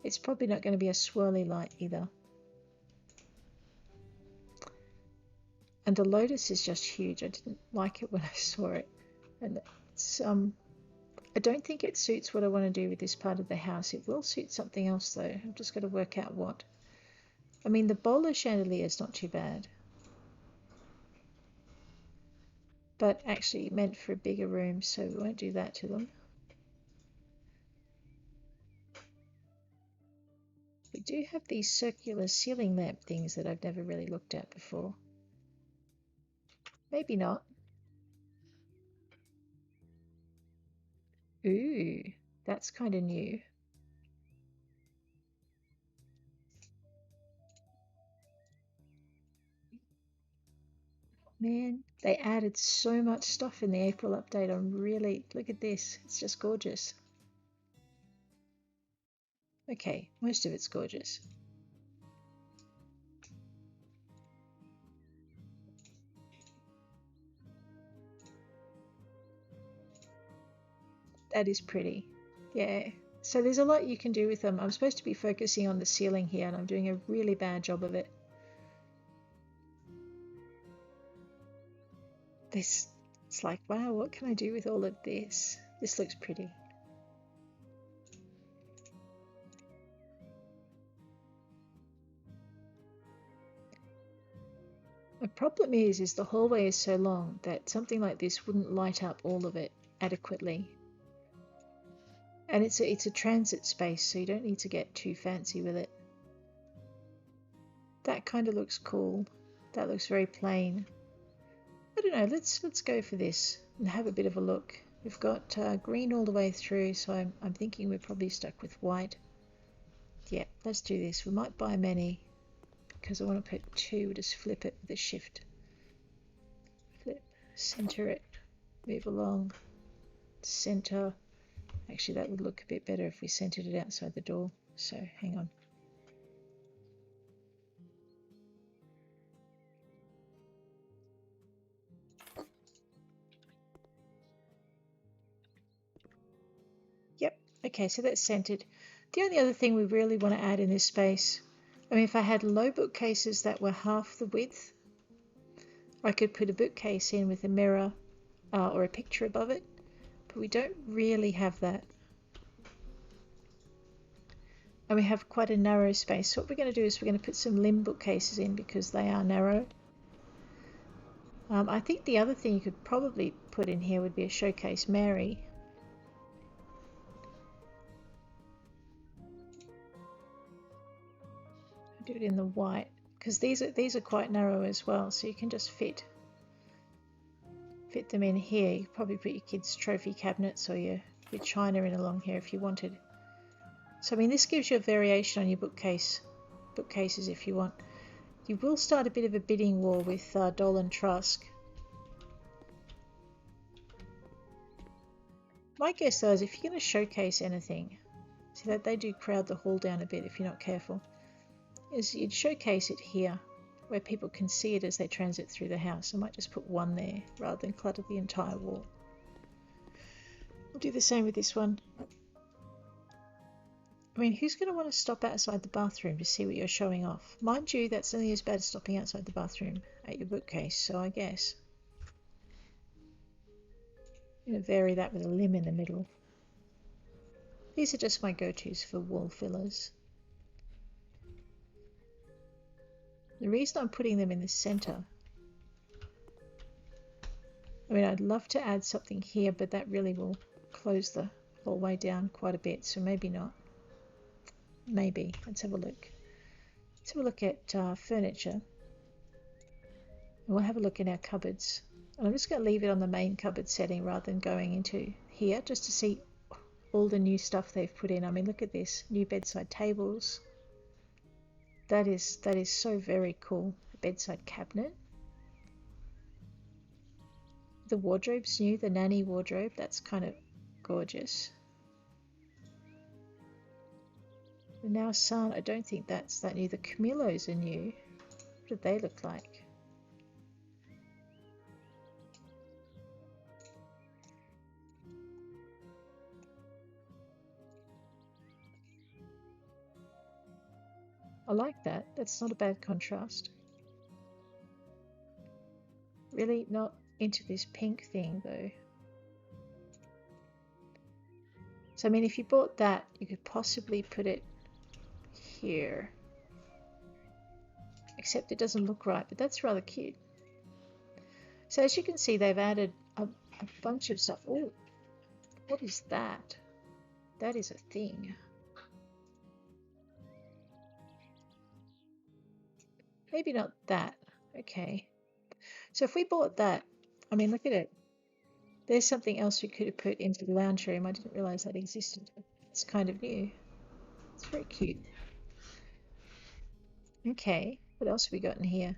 It's probably not going to be a swirly light either. And the lotus is just huge. I didn't like it when I saw it. And it's, I don't think it suits what I want to do with this part of the house. It will suit something else though. I've just got to work out what. I mean, the bowler chandelier is not too bad. But actually meant for a bigger room, so we won't do that to them. We do have these circular ceiling lamp things that I've never really looked at before. Maybe not. Ooh, that's kind of new. Man, they added so much stuff in the April update. Look at this. It's just gorgeous. Okay, most of it's gorgeous. That is pretty. Yeah. So there's a lot you can do with them. I'm supposed to be focusing on the ceiling here, and I'm doing a really bad job of it. It's like, wow, what can I do with all of this? This looks pretty. The problem is the hallway is so long that something like this wouldn't light up all of it adequately. And it's a transit space, so you don't need to get too fancy with it. That kind of looks cool. That looks very plain. I don't know, let's go for this and have a bit of a look. We've got green all the way through, so I'm thinking we're probably stuck with white. Yeah, let's do this. We might buy many because I want to put two. We'll just flip it with a shift. Flip, center it, move along, center. Actually, that would look a bit better if we centered it outside the door. So hang on. Yep, okay, so that's centered. The only other thing we really want to add in this space, I mean, if I had low bookcases that were half the width, I could put a bookcase in with a mirror or a picture above it, but we don't really have that. And we have quite a narrow space. So what we're going to do is we're going to put some limb bookcases in because they are narrow. I think the other thing you could probably put in here would be a showcase Mary. Do it in the white because these are quite narrow as well, so you can just fit them in here. You could probably put your kids' trophy cabinets or your china in along here if you wanted. So I mean, this gives you a variation on your bookcases if you want. You will start a bit of a bidding war with Dolan Trusk. My guess though is if you're going to showcase anything, see that they do crowd the hall down a bit if you're not careful, is you'd showcase it here where people can see it as they transit through the house. I might just put one there rather than clutter the entire wall. We'll do the same with this one. I mean, who's going to want to stop outside the bathroom to see what you're showing off? Mind you, that's only as bad as stopping outside the bathroom at your bookcase, so I guess I'm going to vary that with a limb in the middle. These are just my go-tos for wall fillers. The reason I'm putting them in the center, I mean, I'd love to add something here, but that really will close the hallway down quite a bit, so maybe not. Maybe. Let's have a look. Let's have a look at furniture. And we'll have a look in our cupboards. And I'm just going to leave it on the main cupboard setting rather than going into here, just to see all the new stuff they've put in. I mean, look at this. New bedside tables. That is so very cool. A bedside cabinet. The wardrobe's new, the nanny wardrobe. That's kind of gorgeous. The Now Sun, I don't think that's that new. The Camilos are new. What did they look like? I like that. That's not a bad contrast. Really not into this pink thing though. So I mean, if you bought that, you could possibly put it here. Except it doesn't look right, but that's rather cute. So as you can see, they've added a bunch of stuff. Oh, what is that? That is a thing. Maybe not that. Okay. So if we bought that, I mean, look at it. There's something else we could have put into the lounge room. I didn't realize that existed. It's kind of new. It's very cute. Okay, what else have we got in here?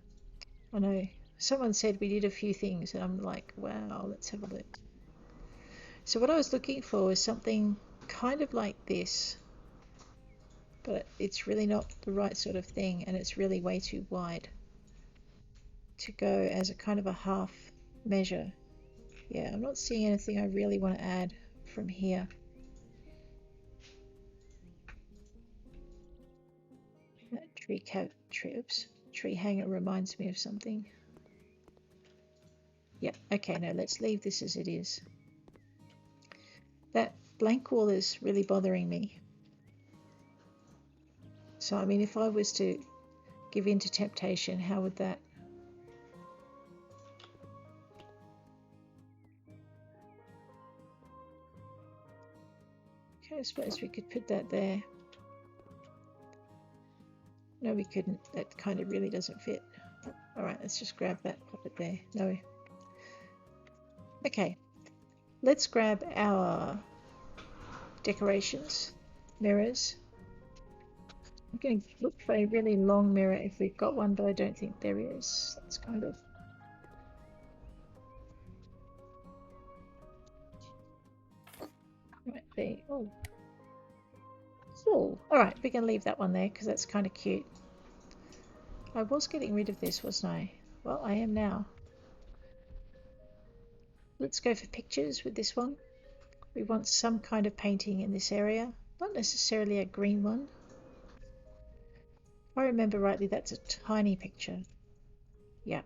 I know someone said we did a few things, and I'm like, wow, let's have a look. So what I was looking for was something kind of like this, but it's really not the right sort of thing, and it's really way too wide to go as a kind of a half measure. Yeah, I'm not seeing anything I really want to add from here. That tree hanger reminds me of something. Yeah, okay, no, let's leave this as it is. That blank wall is really bothering me. So, I mean, if I was to give in to temptation, how would that? Okay, I suppose we could put that there. No, we couldn't. That kind of really doesn't fit. All right, let's just grab that, pop it there. No. Okay, let's grab our decorations, mirrors. I'm going to look for a really long mirror if we've got one, but I don't think there is. That's kind of... Right there. Oh. Cool. Alright, we can leave that one there because that's kind of cute. I was getting rid of this, wasn't I? Well, I am now. Let's go for pictures with this one. We want some kind of painting in this area. Not necessarily a green one. If I remember rightly, that's a tiny picture. Yeah,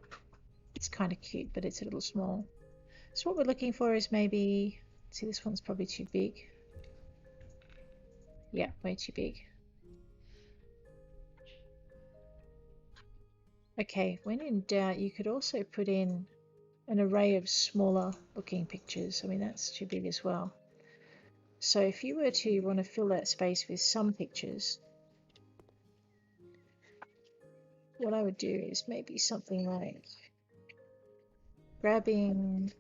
it's kind of cute, but it's a little small. So what we're looking for is maybe... See, this one's probably too big. Yeah, way too big. Okay, when in doubt, you could also put in an array of smaller looking pictures. I mean, that's too big as well. So if you were to want to fill that space with some pictures, what I would do is maybe something like grabbing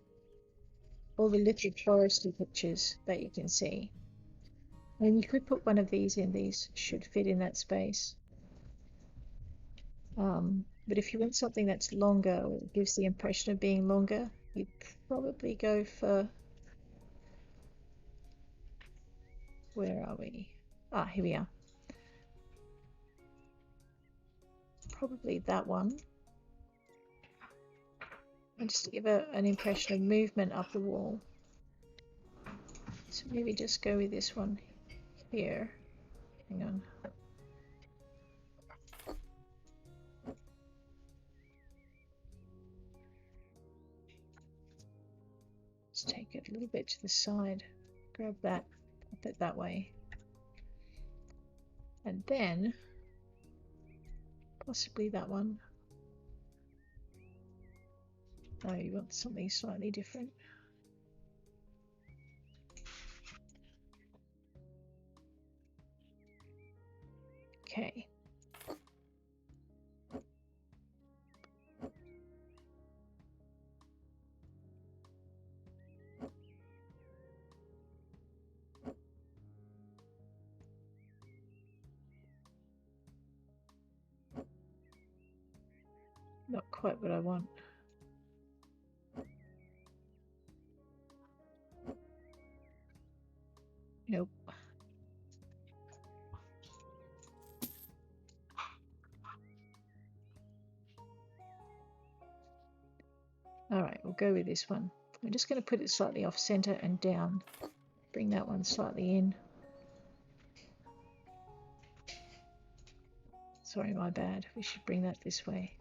all the little foresty pictures that you can see. And you could put one of these in. These should fit in that space. But if you want something that's longer or gives the impression of being longer, you'd probably go for... Where are we? Ah, here we are. Probably that one. And just to give an impression of movement up the wall. So maybe just go with this one here. Hang on. Let's take it a little bit to the side. Grab that, pop it that way. And then possibly that one. No, you want something slightly different. Okay. Not quite what I want. Nope. All right, we'll go with this one. I'm just going to put it slightly off center and down. Bring that one slightly in. Sorry, my bad. We should bring that this way.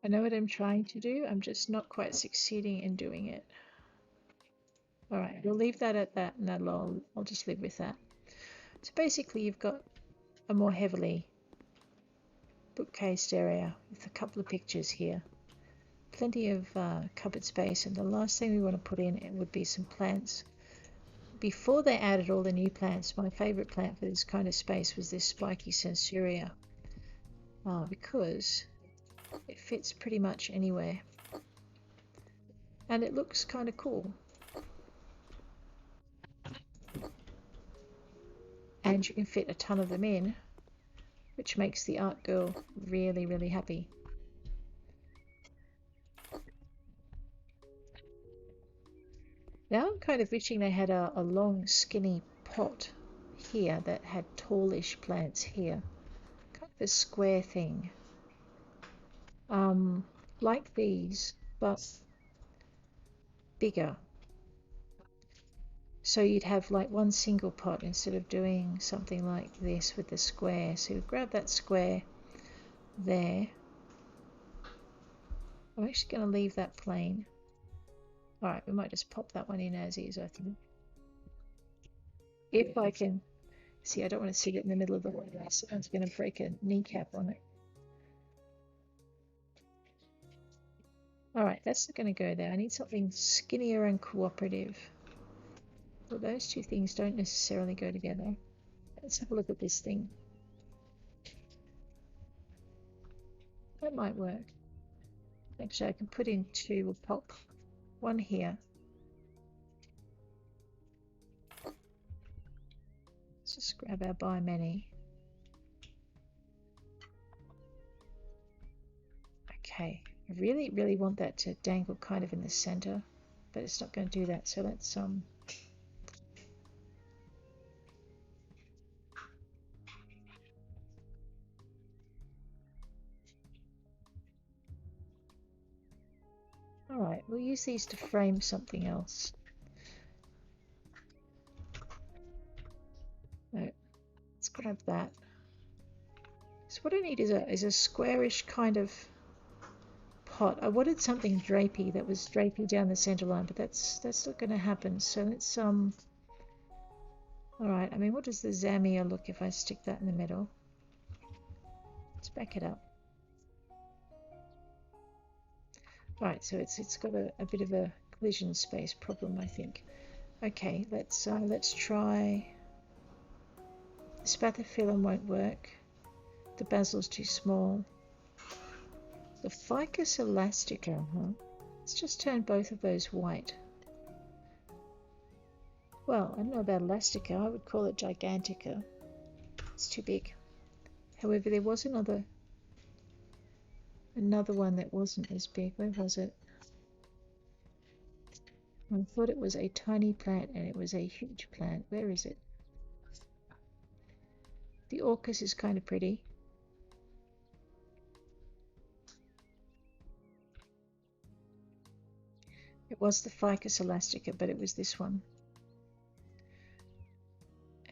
I know what I'm trying to do, I'm just not quite succeeding in doing it. All right, we'll leave that at that, and I'll just live with that. So basically you've got a more heavily bookcased area with a couple of pictures here. Plenty of cupboard space, and the last thing we want to put in it would be some plants. Before they added all the new plants, my favorite plant for this kind of space was this spiky Sansevieria, because it fits pretty much anywhere and it looks kind of cool, and you can fit a ton of them in, which makes the art girl really, really happy. Now I'm kind of wishing they had a long skinny pot here that had tallish plants here, kind of a square thing, like these but bigger. So you'd have like one single pot instead of doing something like this with the square. So you grab that square there. I'm actually going to leave that plain. All right, we might just pop that one in as is, I think. If I can see, I don't want to sit it in the middle of the water. Someone's going to break a kneecap on it. All right, that's not going to go there. I need something skinnier and cooperative. Well, those two things don't necessarily go together. Let's have a look at this thing. That might work. Actually, I can put in two. We'll pop one here. Let's just grab our buy many. Okay, I really, really want that to dangle kind of in the center, but it's not going to do that. So let's all right, we'll use these to frame something else. No, let's grab that. So what I need is a squarish kind of pot. I wanted something drapey that was drapey down the center line, but that's not going to happen. So let's all right. I mean, what does the Zamia look if I stick that in the middle? Let's back it up. Right, so it's got a bit of a collision space problem, I think. Okay, let's try. The spathiphyllum won't work. The basil's too small. The ficus elastica, huh? Let's just turn both of those white. Well, I don't know about elastica. I would call it gigantica. It's too big. However, there was another one that wasn't as big. Where was it? I thought it was a tiny plant and it was a huge plant. Where is it? The orchis is kind of pretty. It was the ficus elastica, but it was this one.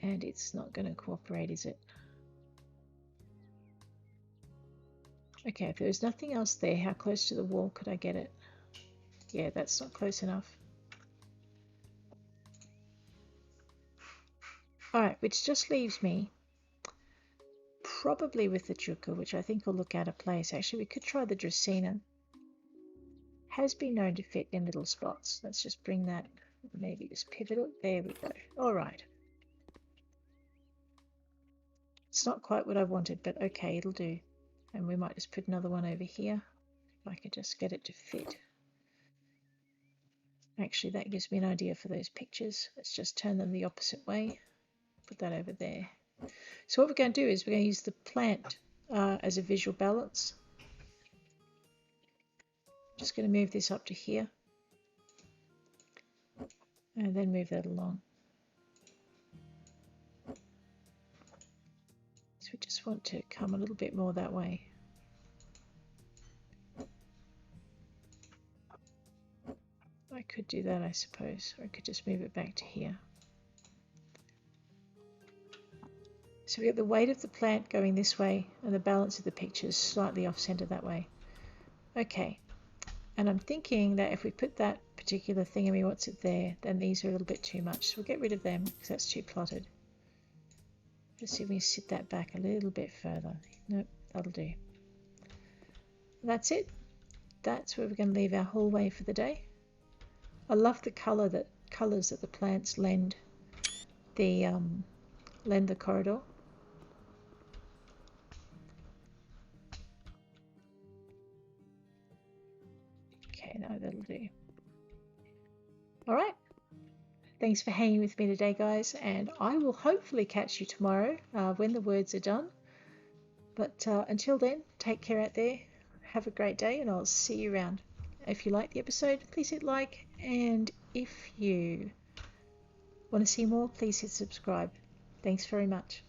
And it's not going to cooperate, is it? Okay, if there's nothing else there, how close to the wall could I get it? Yeah, that's not close enough. Alright, which just leaves me probably with the Jucca, which I think will look out of place. Actually, we could try the Dracaena. Has been known to fit in little spots. Let's just bring that, maybe just pivot it. There we go. Alright. It's not quite what I wanted, but okay, it'll do. And we might just put another one over here, if I could just get it to fit. Actually, that gives me an idea for those pictures. Let's just turn them the opposite way. Put that over there. So what we're going to do is we're going to use the plant as a visual balance. Just going to move this up to here. And then move that along. So we just want to come a little bit more that way. I could do that, I suppose, or I could just move it back to here. So we have the weight of the plant going this way and the balance of the pictures slightly off center that way. Okay, and I'm thinking that if we put that particular thingy, what's it there, then these are a little bit too much. So we'll get rid of them because that's too cluttered. Let's see if we can sit that back a little bit further. Nope, that'll do. That's it. That's where we're going to leave our hallway for the day. I love the colours that the plants lend the corridor. Okay, no, that'll do. All right. Thanks for hanging with me today, guys, and I will hopefully catch you tomorrow when the words are done. But until then, take care out there. Have a great day, and I'll see you around. If you like the episode, please hit like, and if you want to see more, please hit subscribe. Thanks very much.